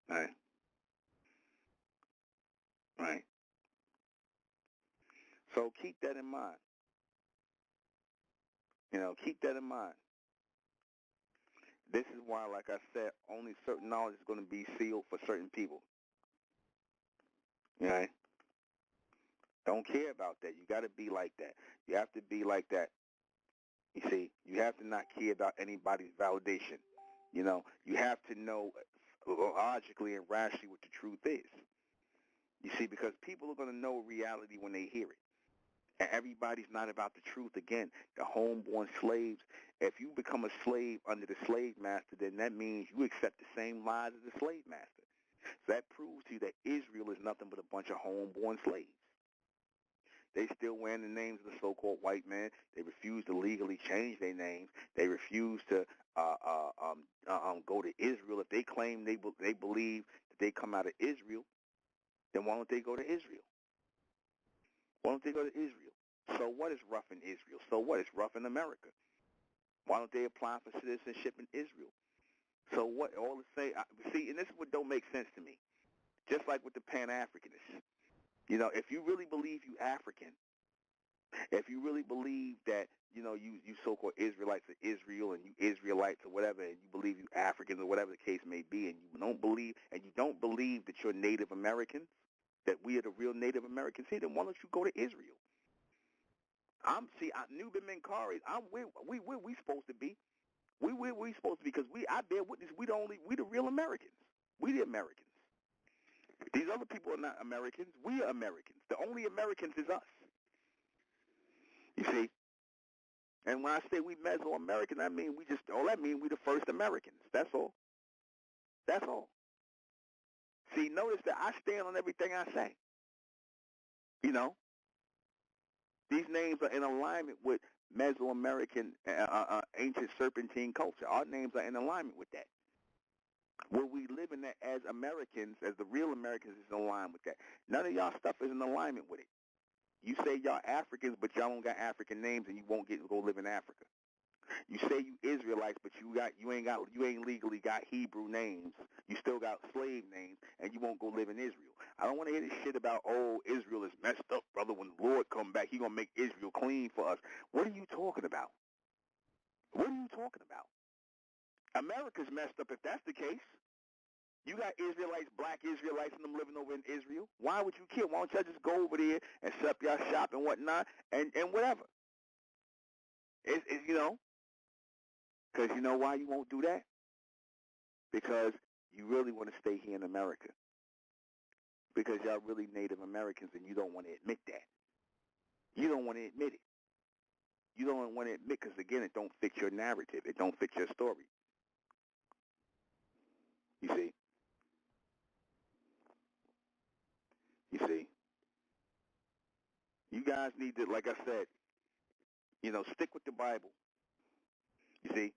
right, right. So keep that in mind. You know, keep that in mind. This is why, like I said, only certain knowledge is going to be sealed for certain people. Right? Don't care about that. You got to be like that. You have to be like that. You see, you have to not care about anybody's validation. You know, you have to know logically and rationally what the truth is. You see, because people are going to know reality when they hear it. And everybody's not about the truth. Again, the homeborn slaves, if you become a slave under the slave master, then that means you accept the same lies as the slave master. So that proves to you that Israel is nothing but a bunch of homeborn slaves. They still wearing the names of the so-called white man. They refuse to legally change their names. They refuse to go to Israel. If they claim they believe that they come out of Israel, then why don't they go to Israel? Why don't they go to Israel? So what is rough in Israel? So what is rough in America? Why don't they apply for citizenship in Israel? So what? All to say, see, and this is what don't make sense to me. Just like with the Pan-Africanists. You know, if you really believe you African, if you really believe that, you know, you so-called Israelites of Israel and you Israelites or whatever, and you believe you Africans or whatever the case may be, and you don't believe that you're Native Americans, that we are the real Native Americans here, then why don't you go to Israel? Nuben Menkarayzz, I'm where we supposed to be. We supposed to be because I bear witness. We the real Americans. We the Americans. These other people are not Americans. We are Americans. The only Americans is us. You see? And when I say we Mesoamerican, I mean we the first Americans. That's all. That's all. See, notice that I stand on everything I say. You know? These names are in alignment with Mesoamerican ancient serpentine culture. Our names are in alignment with that. Where we live in that as Americans, as the real Americans, is in alignment with that. None of y'all stuff is in alignment with it. You say y'all Africans, but y'all don't got African names, and you won't get to go live in Africa. You say you Israelites, but you ain't legally got Hebrew names. You still got slave names, and you won't go live in Israel. I don't want to hear this shit about, oh, Israel is messed up, brother. When the Lord come back, he gonna make Israel clean for us. What are you talking about? What are you talking about? America's messed up if that's the case. You got Israelites, black Israelites, and them living over in Israel. Why would you care? Why don't y'all just go over there and set up your shop and whatnot and whatever? It's you know, because you know why you won't do that? Because you really want to stay here in America. Because y'all really Native Americans and you don't want to admit that. You don't want to admit it. You don't want to admit because, again, it don't fit your narrative. It don't fit your story. You see? You see? You guys need to, like I said, you know, stick with the Bible. You see?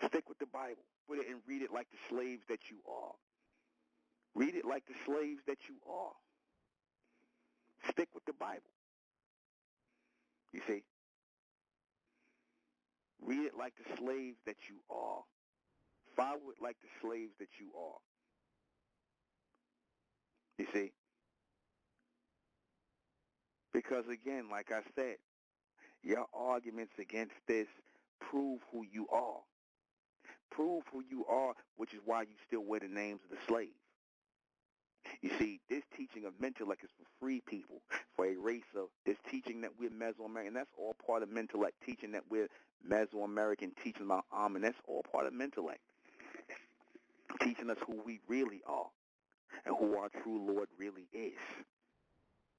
Stick with the Bible. Put it and read it like the slaves that you are. Read it like the slaves that you are. Stick with the Bible. You see? Read it like the slaves that you are. Follow it like the slaves that you are. You see? Because again, like I said, your arguments against this prove who you are. Prove who you are, which is why you still wear the names of the slave. You see, this teaching of Mentellect is for free people, for a race of this teaching that we're Mesoamerican. That's all part of Mentellect, teaching that we're Mesoamerican, teaching about Amun. That's all part of Mentellect, teaching us who we really are and who our true Lord really is.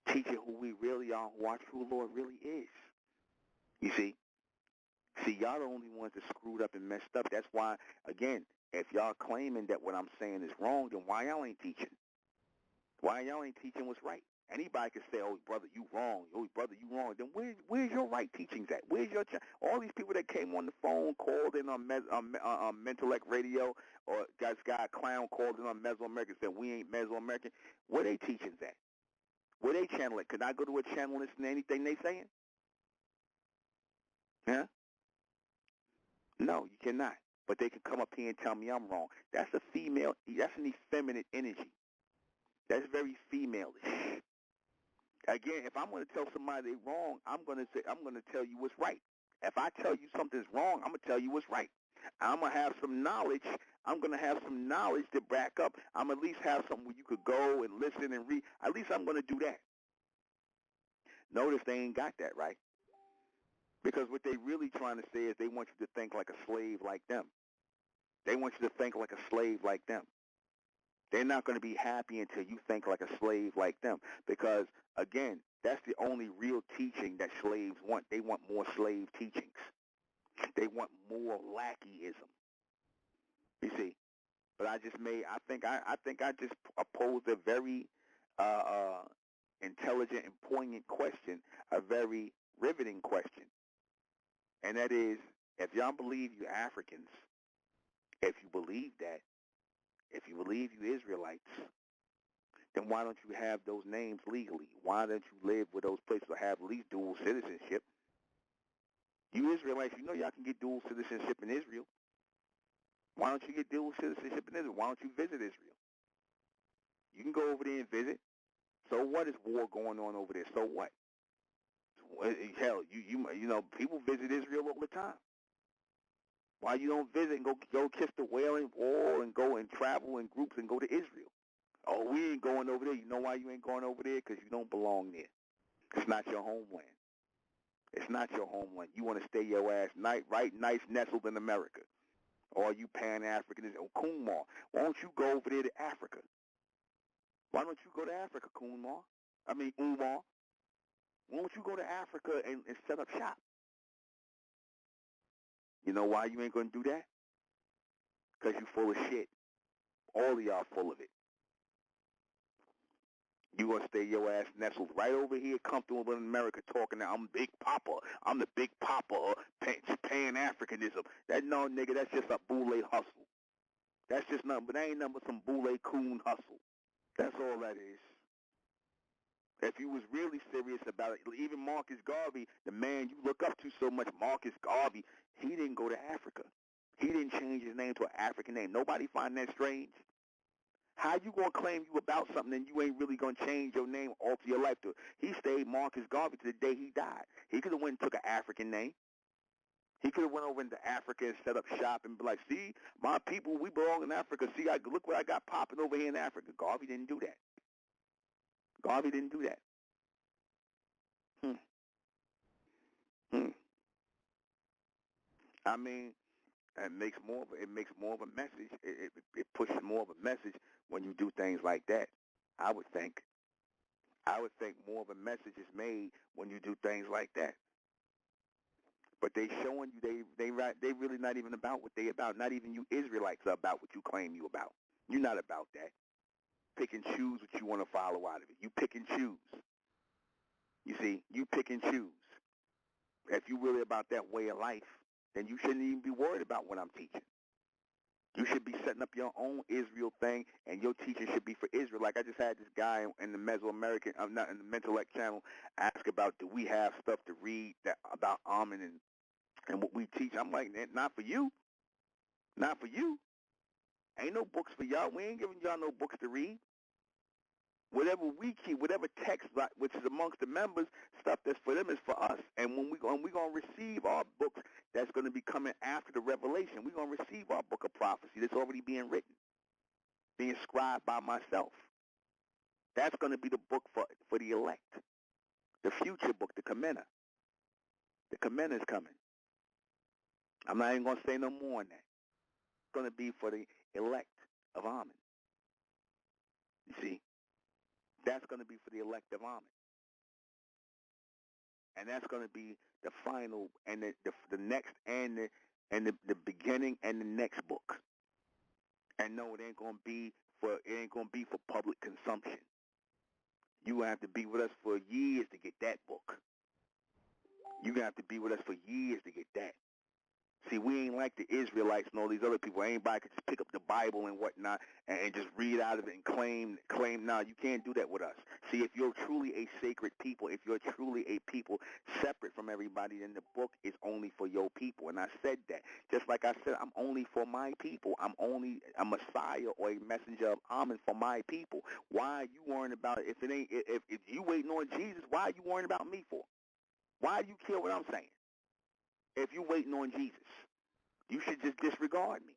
Teaching who we really are, who our true Lord really is. You see? See, y'all the only ones that screwed up and messed up. That's why, again, if y'all claiming that what I'm saying is wrong, then why y'all ain't teaching? Why y'all ain't teaching what's right? Anybody can say, "Oh, brother, you wrong. Oh, brother, you wrong." Then where's your right teachings at? Where's your all these people that came on the phone, called in on Mentellect Radio, or Guy Clown called in on Mesoamerican, said we ain't Mesoamerican. Where they teachings at? Where they channel it? Could I go to a channel and listen to anything they saying? Huh? No, you cannot. But they can come up here and tell me I'm wrong. That's a female. That's an effeminate energy. That's very female-ish. Again, if I'm going to tell somebody they're wrong, I'm going to tell you what's right. If I tell you something's wrong, I'm going to tell you what's right. I'm going to have some knowledge. I'm going to have some knowledge to back up. I'm at least have something where you could go and listen and read. At least I'm going to do that. Notice they ain't got that, right? Because what they really trying to say is they want you to think like a slave like them. They want you to think like a slave like them. They're not going to be happy until you think like a slave like them. Because, again, that's the only real teaching that slaves want. They want more slave teachings. They want more lackeyism. You see? But I think I just posed a very intelligent and poignant question, a very riveting question. And that is, if y'all believe you Africans, if you believe that, if you believe you Israelites, then why don't you have those names legally? Why don't you live with those places or have at least dual citizenship? You Israelites, you know y'all can get dual citizenship in Israel. Why don't you get dual citizenship in Israel? Why don't you visit Israel? You can go over there and visit. So what is war going on over there? So what? Hell, you know, people visit Israel all the time. Why you don't visit and go kiss the Wailing Wall and go and travel in groups and go to Israel? Oh, we ain't going over there. You know why you ain't going over there? Because you don't belong there. It's not your homeland. It's not your homeland. You want to stay your ass right nice nestled in America. Or you Pan-Africanists or Kumar. Why don't you go over there to Africa? Why don't you go to Africa, Umar? Why don't you go to Africa and set up shop? You know why you ain't going to do that? Because you full of shit. All of y'all full of it. You gonna stay your ass nestled right over here, comfortable in America, talking that I'm Big Papa. I'm the Big Papa of Pan-Africanism. That no, nigga, that's just a boule hustle. That's just nothing, but that ain't nothing but some boule coon hustle. That's all that is. If you was really serious about it, even Marcus Garvey, the man you look up to so much, Marcus Garvey, he didn't go to Africa. He didn't change his name to an African name. Nobody find that strange? How you gonna claim you about something and you ain't really gonna change your name, alter your life to it? He stayed Marcus Garvey to the day he died. He could have went and took an African name. He could have went over into Africa and set up shop and be like, see, my people, we belong in Africa. See, look what I got popping over here in Africa. Garvey didn't do that. Garvey didn't do that. Hmm. I mean, it makes more of a message. It pushes more of a message when you do things like that. I would think. I would think more of a message is made when you do things like that. But they showing you they really not even about what they about. Not even you Israelites are about what you claim you about. You're not about that. Pick and choose what you want to follow out of it. You pick and choose. You see, you pick and choose. If you really about that way of life, then you shouldn't even be worried about what I'm teaching. You should be setting up your own Israel thing, and your teaching should be for Israel. Like I just had this guy in the Mesoamerican, not in the Mentellect channel, ask about, do we have stuff to read that about Amun and what we teach? I'm like, not for you. Not for you. Ain't no books for y'all. We ain't giving y'all no books to read. Whatever we keep, whatever text which is amongst the members, stuff that's for them is for us. And when we're going to receive our books that's going to be coming after the revelation, we're going to receive our book of prophecy that's already being written, being scribed by myself. That's going to be the book for the elect, the future book, the Kamena. The Kamena is coming. I'm not even going to say no more on that. It's going to be for the elect of Amen. You see? That's going to be for the elect of Amen. And that's going to be the final and the next and the beginning and the next book. And no, it ain't going to be for public consumption. You have to be with us for years to get that book. You have to be with us for years to get that. See, we ain't like the Israelites and all these other people. Anybody could just pick up the Bible and whatnot and just read out of it and claim. Now, you can't do that with us. See, if you're truly a sacred people, if you're truly a people separate from everybody, then the book is only for your people. And I said that. Just like I said, I'm only for my people. I'm only a Messiah or a messenger of Amen for my people. Why are you worrying about it? If you waiting on Jesus, why are you worrying about me for? Why do you care what I'm saying? If you're waiting on Jesus, you should just disregard me.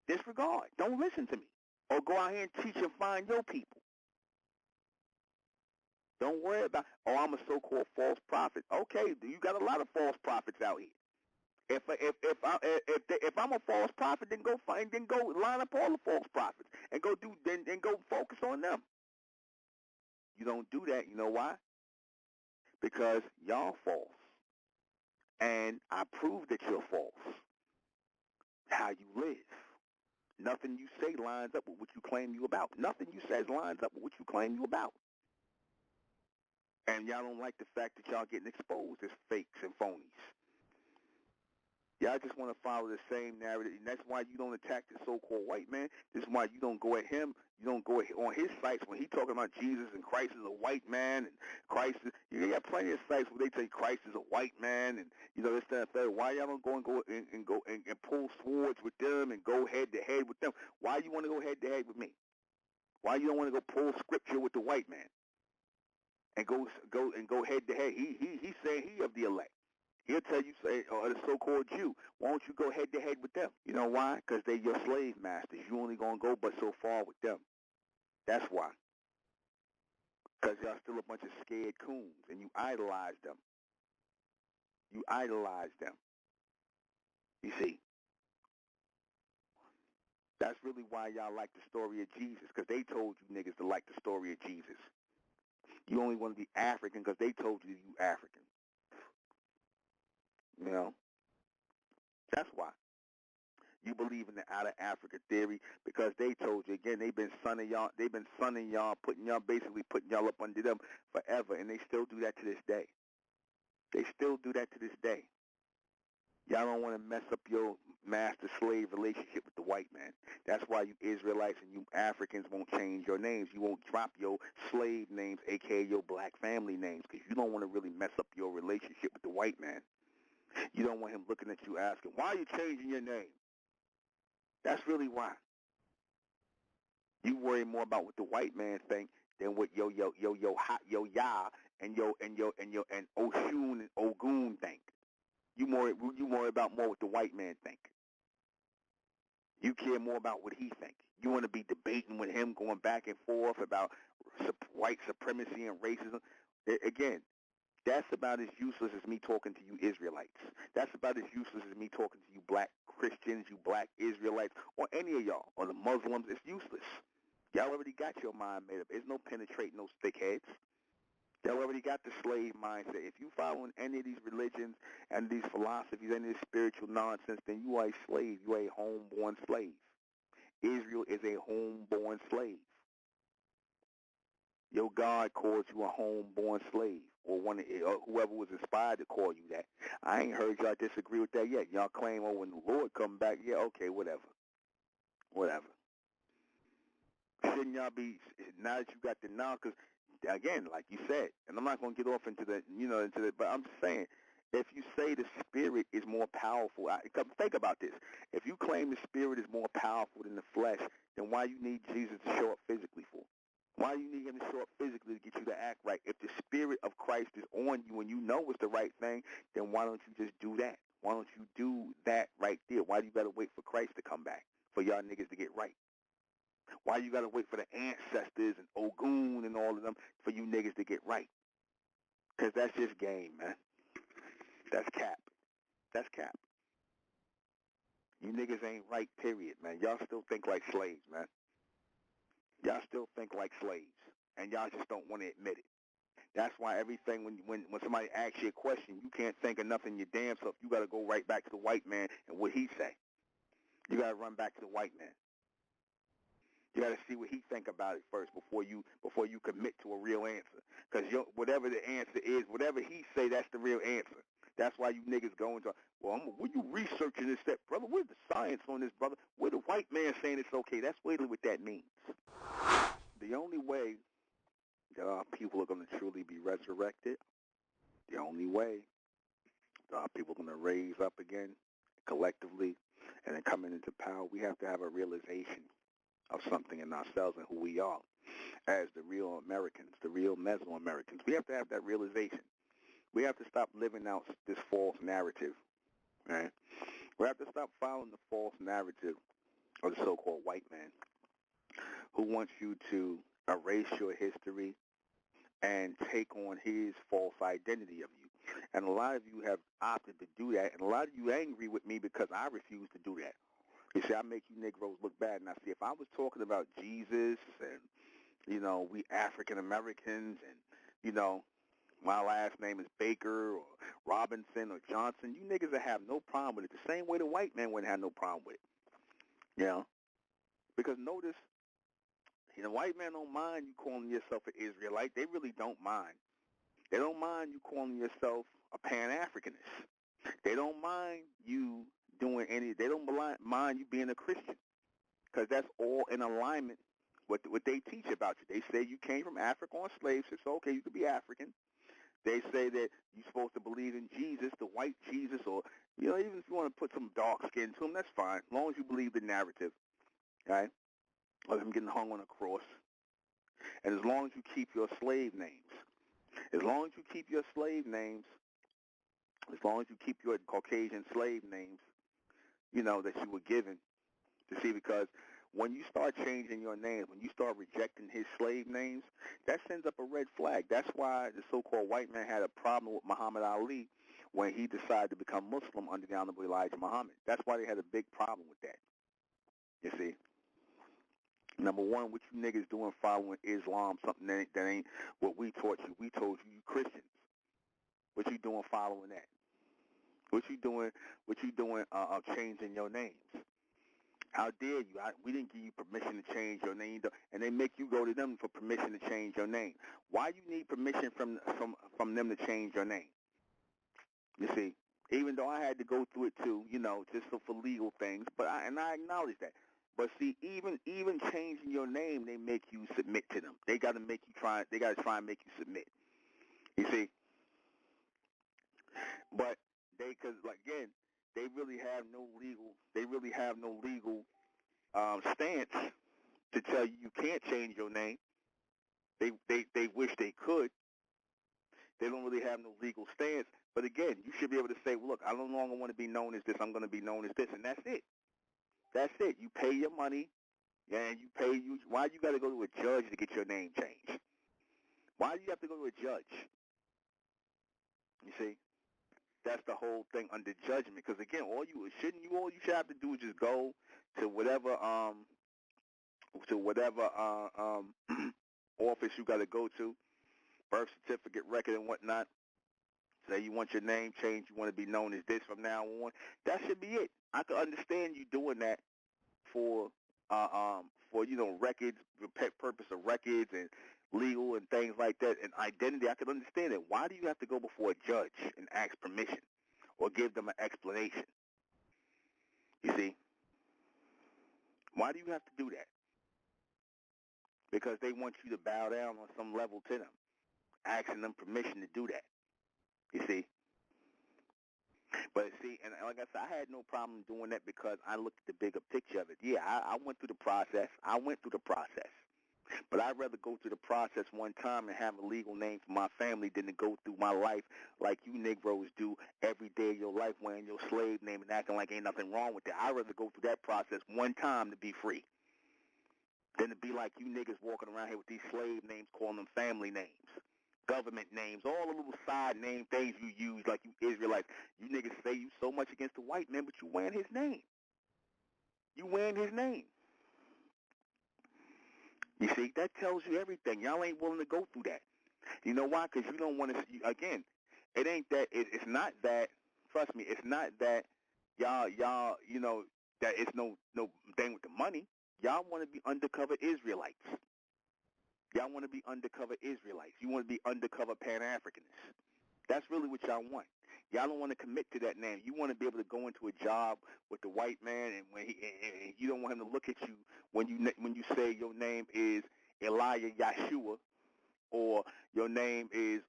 Disregard. Don't listen to me. Or go out here and teach and find your people. Don't worry about, I'm a so-called false prophet. Okay, you got a lot of false prophets out here. If I'm a false prophet, then go line up all the false prophets and go focus on them. You don't do that. You know why? Because y'all false. And I prove that you're false. How you live. Nothing you say lines up with what you claim you about. Nothing you say lines up with what you claim you about. And y'all don't like the fact that y'all getting exposed as fakes and phonies. Y'all just want to follow the same narrative, and that's why you don't attack the so-called white man. This is why you don't go at him. You don't go on his sites when he talking about Jesus and Christ is a white man, and Christ is, you got plenty of sites where they say Christ is a white man, and this, that, and that. Why y'all don't go and pull swords with them and go head to head with them? Why you want to go head to head with me? Why you don't want to go pull scripture with the white man and go head to head? He's saying he of the elect. He'll tell you, or the so-called Jew, why don't you go head-to-head with them? You know why? Because they're your slave masters. You only going to go but so far with them. That's why. Because y'all still a bunch of scared coons, and you idolize them. You idolize them. You see? That's really why y'all like the story of Jesus, because they told you niggas to like the story of Jesus. You only want to be African because they told you African. You know? That's why. You believe in the out of Africa theory because they told you. Again, they've been sunning y'all, basically putting y'all up under them forever, and they still do that to this day. They still do that to this day. Y'all don't want to mess up your master-slave relationship with the white man. That's why you Israelites and you Africans won't change your names. You won't drop your slave names, a.k.a. your black family names, because you don't want to really mess up your relationship with the white man. You don't want him looking at you asking, why are you changing your name? That's really why. You worry more about what the white man think than what yo ya and Oshun and Ogun think. You worry about more what the white man think. You care more about what he think. You want to be debating with him, going back and forth about white supremacy and racism. Again, that's about as useless as me talking to you Israelites. That's about as useless as me talking to you black Christians, you black Israelites, or any of y'all, or the Muslims. It's useless. Y'all already got your mind made up. There's no penetrating those thick heads. Y'all already got the slave mindset. If you following any of these religions and these philosophies, any of this spiritual nonsense, then you are a slave. You are a homeborn slave. Israel is a homeborn slave. Your God calls you a homeborn slave, or whoever was inspired to call you that. I ain't heard y'all disagree with that yet. Y'all claim, when the Lord come back, yeah, okay, whatever. Shouldn't y'all be, now that you got the knowledge, because, again, like you said, and I'm not going to get off into but I'm just saying, if you say the spirit is more powerful, think about this. If you claim the spirit is more powerful than the flesh, then why you need Jesus to show up physically for? Why do you need him to show up physically to get you to act right? If the spirit of Christ is on you and you know it's the right thing, then why don't you just do that? Why don't you do that right there? Why do you got to wait for Christ to come back, for y'all niggas to get right? Why you got to wait for the ancestors and Ogun and all of them for you niggas to get right? Because that's just game, man. That's cap. That's cap. You niggas ain't right, period, man. Y'all still think like slaves, man. Y'all still think like slaves, and y'all just don't want to admit it. That's why everything, when somebody asks you a question, you can't think of nothing your damn self. You got to go right back to the white man and what he say. You got to run back to the white man. You got to see what he think about it first before you commit to a real answer. Because whatever the answer is, whatever he say, that's the real answer. That's why you niggas go into, well, what you researching this, that, brother? Where's the science on this, brother? Where the white man saying it's okay? That's really what that means. The only way that our people are going to truly be resurrected, the only way that our people are going to raise up again collectively and then coming into power, we have to have a realization of something in ourselves and who we are as the real Americans, the real Mesoamericans. We have to have that realization. We have to stop living out this false narrative, right? We have to stop following the false narrative of the so-called white man who wants you to erase your history and take on his false identity of you. And a lot of you have opted to do that, and a lot of you angry with me because I refuse to do that. You see, I make you Negroes look bad. And I see, if I was talking about Jesus and, you know, we African Americans and, you know, my last name is Baker or Robinson or Johnson, you niggas would have no problem with it. The same way the white man wouldn't have no problem with it. You know? Because notice, the white man don't mind you calling yourself an Israelite. They really don't mind. They don't mind you calling yourself a Pan-Africanist. They don't mind you doing they don't mind you being a Christian, because that's all in alignment with what they teach about you. They say you came from Africa on slave ships, so okay, you could be African. They say that you're supposed to believe in Jesus, the white Jesus, or, you know, even if you want to put some dark skin to him, that's fine, as long as you believe the narrative, right, of him getting hung on a cross. And as long as you keep your slave names, as long as you keep your slave names, as long as you keep your Caucasian slave names, you know, that you were given, to see, because when you start changing your names, when you start rejecting his slave names, that sends up a red flag. That's why the so-called white man had a problem with Muhammad Ali when he decided to become Muslim under the Honorable Elijah Muhammad. That's why they had a big problem with that. You see? Number one, what you niggas doing following Islam, something that ain't what we taught you. We told you, you Christians. What you doing following that? What you doing changing your names? How dare you? We didn't give you permission to change your name, and they make you go to them for permission to change your name. Why you need permission from them to change your name? You see, even though I had to go through it too, you know, just for legal things, but I acknowledge that. But see, even changing your name, they make you submit to them. They got to make you try. They got to try and make you submit. You see, but because again, they really have no legal. Stance to tell you you can't change your name. They wish they could. They don't really have no legal stance. But again, you should be able to say, well, look, I no longer want to be known as this. I'm going to be known as this, and that's it. That's it. You pay your money, and why you got to go to a judge to get your name changed? Why do you have to go to a judge? You see, that's the whole thing under judgment. Because again, all you should have to do is just go to whatever office you got to go to, birth certificate, record, and whatnot. Say you want your name changed, you want to be known as this from now on. That should be it. I could understand you doing that for records, purpose of records and legal and things like that, and identity. I could understand it. Why do you have to go before a judge and ask permission or give them an explanation? You see, why do you have to do that? Because they want you to bow down on some level to them, asking them permission to do that. You see? But see, and like I said, I had no problem doing that because I looked at the bigger picture of it. Yeah, I went through the process. But I'd rather go through the process one time and have a legal name for my family than to go through my life like you Negroes do every day of your life wearing your slave name and acting like ain't nothing wrong with that. I'd rather go through that process one time to be free than to be like you niggas walking around here with these slave names, calling them family names, government names, all the little side name things you use like you Israelites. You niggas say you so much against the white man, but you wearing his name. You wearing his name. You see, that tells you everything. Y'all ain't willing to go through that. You know why? Because you don't want to, again, it ain't that, it's not that, trust me, it's not that y'all, you know, that it's no thing with the money. Y'all want to be undercover Israelites. Y'all want to be undercover Israelites. You want to be undercover Pan-Africanists. That's really what y'all want. Y'all don't want to commit to that name. You want to be able to go into a job with the white man, and when and you don't want him to look at you when you say your name is Elijah Yeshua, or your name is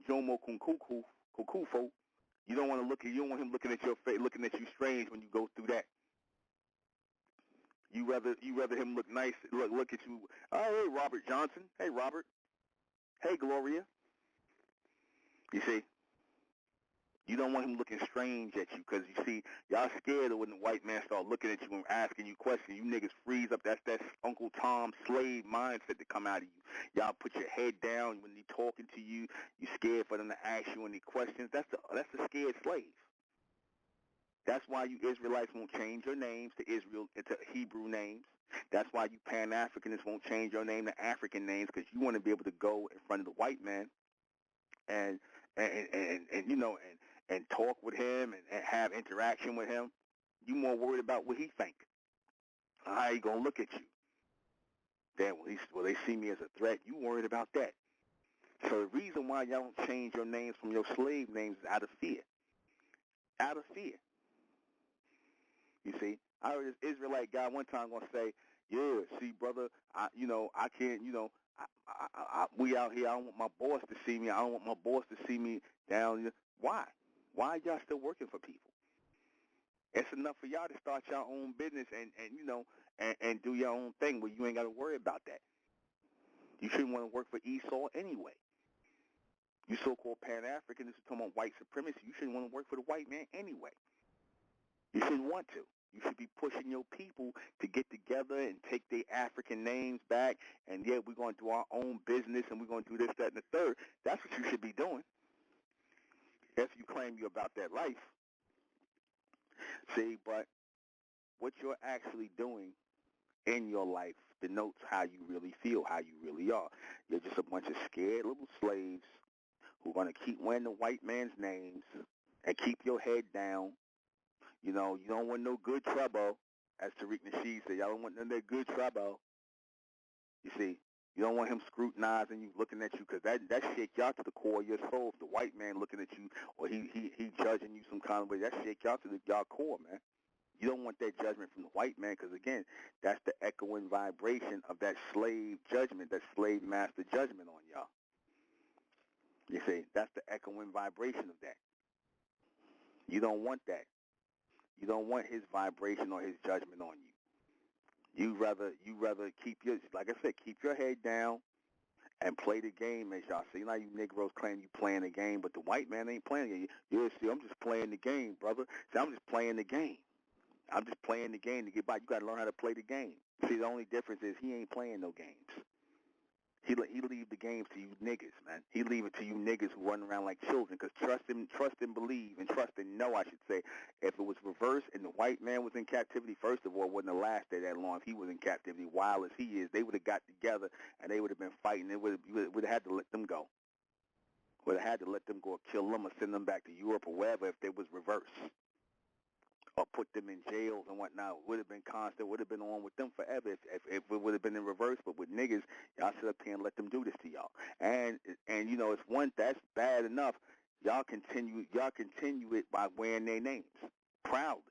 Jomo Kukufo. You don't want to look at, you don't want him looking at your face, looking at you strange when you go through that. You rather him look nice, look at you. Oh, hey, Robert Johnson. Hey, Robert. Hey, Gloria. You see, you don't want him looking strange at you because, you see, y'all scared of when the white man start looking at you and asking you questions. You niggas freeze up. That's that Uncle Tom slave mindset to come out of you. Y'all put your head down when they talking to you. You scared for them to ask you any questions. That's the scared slave. That's why you Israelites won't change your names to Israel, to Hebrew names. That's why you Pan-Africanists won't change your name to African names, because you want to be able to go in front of the white man and you know, and talk with him and have interaction with him. You more worried about what he think. How he gonna look at you? Then will they see me as a threat? You worried about that. So the reason why y'all don't change your names from your slave names is out of fear. Out of fear. You see, I heard this Israelite guy one time gonna say, "Yeah, see, brother, I can't, we out here. I don't want my boss to see me. I don't want my boss to see me down here." Why? Why are y'all still working for people? It's enough for y'all to start your own business and do your own thing where you ain't got to worry about that. You shouldn't want to work for Esau anyway. You so-called Pan-Africanists who talking about white supremacy, you shouldn't want to work for the white man anyway. You shouldn't want to. You should be pushing your people to get together and take their African names back, and yeah, we're going to do our own business, and we're going to do this, that, and the third. That's what you should be doing if you claim you're about that life. See, but what you're actually doing in your life denotes how you really feel, how you really are. You're just a bunch of scared little slaves who are going to keep wearing the white man's names and keep your head down. You know, you don't want no good trouble, as Tariq Nasheed said. Y'all don't want none of that good trouble. You see, you don't want him scrutinizing you, looking at you, because that shake y'all to the core of your soul. If the white man looking at you or he judging you some kind of way, that shake y'all to y'all core, man. You don't want that judgment from the white man, because, again, that's the echoing vibration of that slave judgment, that slave master judgment on y'all. You see, that's the echoing vibration of that. You don't want that. You don't want his vibration or his judgment on you. You rather keep your, like I said, keep your head down and play the game, as y'all see. Now you Negroes claim you playing the game, but the white man ain't playing it. You see, I'm just playing the game, brother. See, I'm just playing the game. I'm just playing the game to get by. You got to learn how to play the game. See, the only difference is he ain't playing no games. He leave the games to you niggas, man. He leave it to you niggas who run around like children, because trust and believe, and trust and know, I should say. If it was reversed and the white man was in captivity, first of all, it wouldn't have lasted that long. If he was in captivity, wild as he is, they would have got together and they would have been fighting. They would have had to let them go. Would have had to let them go or kill them or send them back to Europe or wherever if they was reversed. Or put them in jails and whatnot. It would have been constant, would have been on with them forever if it would have been in reverse. But with niggas, y'all sit up here and let them do this to y'all. And you know, it's one that's bad enough. Y'all continue it by wearing their names proudly.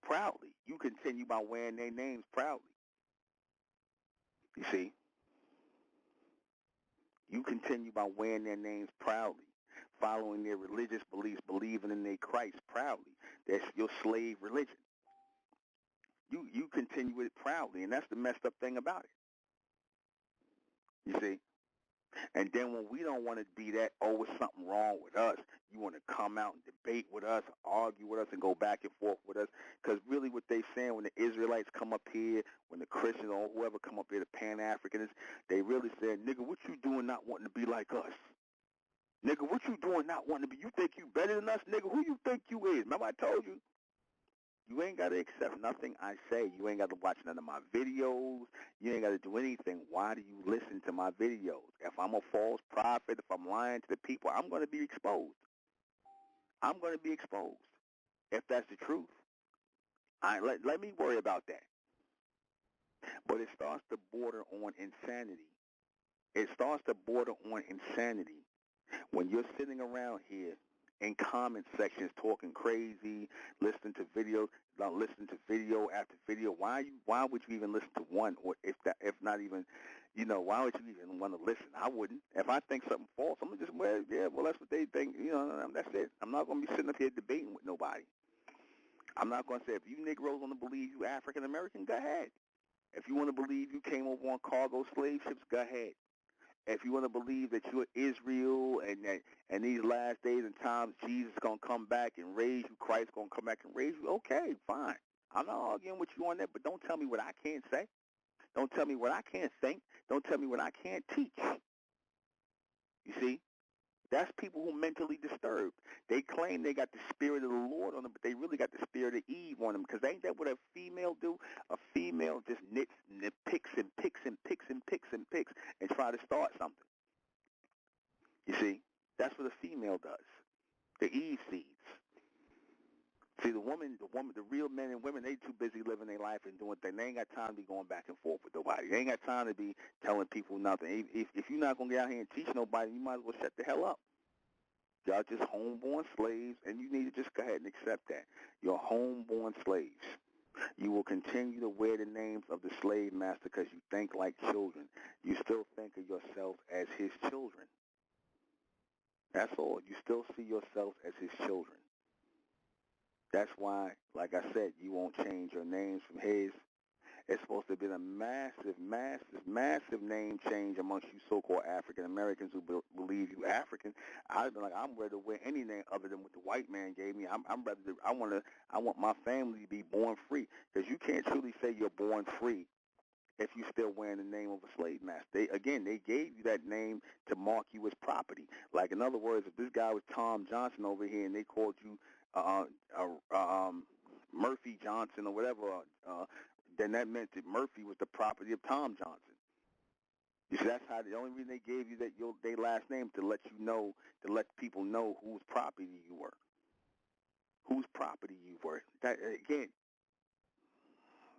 Proudly. You continue by wearing their names proudly. You see? You continue by wearing their names proudly, following their religious beliefs, believing in their Christ proudly. That's your slave religion. You continue it proudly, and that's the messed up thing about it. You see? And then when we don't want to be that, oh, it's something wrong with us, you want to come out and debate with us, argue with us, and go back and forth with us. Because really what they saying when the Israelites come up here, when the Christians or whoever come up here, the Pan-Africanists, they really saying, nigga, what you doing not wanting to be like us? Nigga, what you doing not wanting to be? You think you better than us, nigga? Who you think you is? Remember I told you? You ain't got to accept nothing I say. You ain't got to watch none of my videos. You ain't got to do anything. Why do you listen to my videos? If I'm a false prophet, if I'm lying to the people, I'm going to be exposed. I'm going to be exposed. If that's the truth, let me worry about that. But it starts to border on insanity. It starts to border on insanity when you're sitting around here in comment sections talking crazy, listening to videos, listening to video after video. Why would you even listen to one, or if not even, why would you even want to listen? I wouldn't. If I think something false, I'm gonna just, well, that's what they think. That's it. I'm not gonna be sitting up here debating with nobody. I'm not gonna say, if you Negroes want to believe you African American, go ahead. If you want to believe you came over on cargo slave ships, go ahead. If you want to believe that you're Israel and these last days and times Jesus is going to come back and raise you, Christ going to come back and raise you, okay, fine. I'm not arguing with you on that, but don't tell me what I can't say. Don't tell me what I can't think. Don't tell me what I can't teach. You see? That's people who are mentally disturbed. They claim they got the spirit of the Lord on them, but they really got the spirit of Eve on them, because ain't that what a female do? A female just picks and picks and picks and picks and picks and try to start something. You see? That's what a female does. The Eve seeds. See, the real men and women, they too busy living their life and doing things. They ain't got time to be going back and forth with nobody. They ain't got time to be telling people nothing. If you're not going to get out here and teach nobody, you might as well shut the hell up. Y'all just homeborn slaves, and you need to just go ahead and accept that. You're homeborn slaves. You will continue to wear the names of the slave master because you think like children. You still think of yourself as his children. That's all. You still see yourself as his children. That's why, like I said, you won't change your names from his. It's supposed to have been a massive, massive, massive name change amongst you so-called African Americans who believe you African. I'd be like, I'm ready to wear any name other than what the white man gave me. I'm ready to. I want my family to be born free, because you can't truly say you're born free if you're still wearing the name of a slave master. They gave you that name to mark you as property. Like, in other words, if this guy was Tom Johnson over here and they called you Murphy Johnson or whatever, then that meant that Murphy was the property of Tom Johnson. You see, that's how the only reason they gave you their last name, to let you know, to let people know whose property you were. Whose property you were. That, again,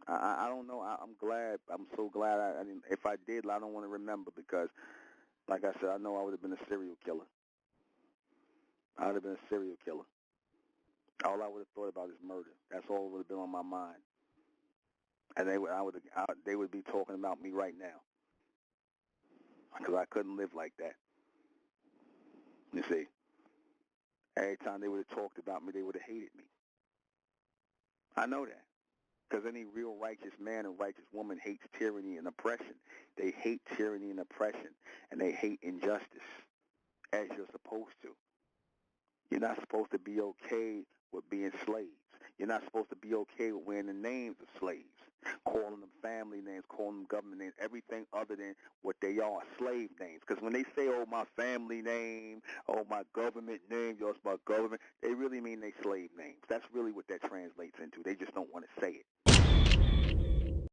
I don't know. I'm glad. I'm so glad. I mean, if I did, I don't want to remember, because, like I said, I know I would have been a serial killer. I would have been a serial killer. All I would have thought about is murder. That's all would have been on my mind. And they would be talking about me right now, because I couldn't live like that. You see, every time they would have talked about me, they would have hated me. I know that, because any real righteous man and righteous woman hates tyranny and oppression. They hate tyranny and oppression, and they hate injustice, as you're supposed to. You're not supposed to be okay with being slaves. You're not supposed to be okay with wearing the names of slaves, calling them family names, calling them government names, everything other than what they are, slave names. Because when they say, oh, my family name, oh, my government name, yours, my government, they really mean they slave names. That's really what that translates into. They just don't want to say it.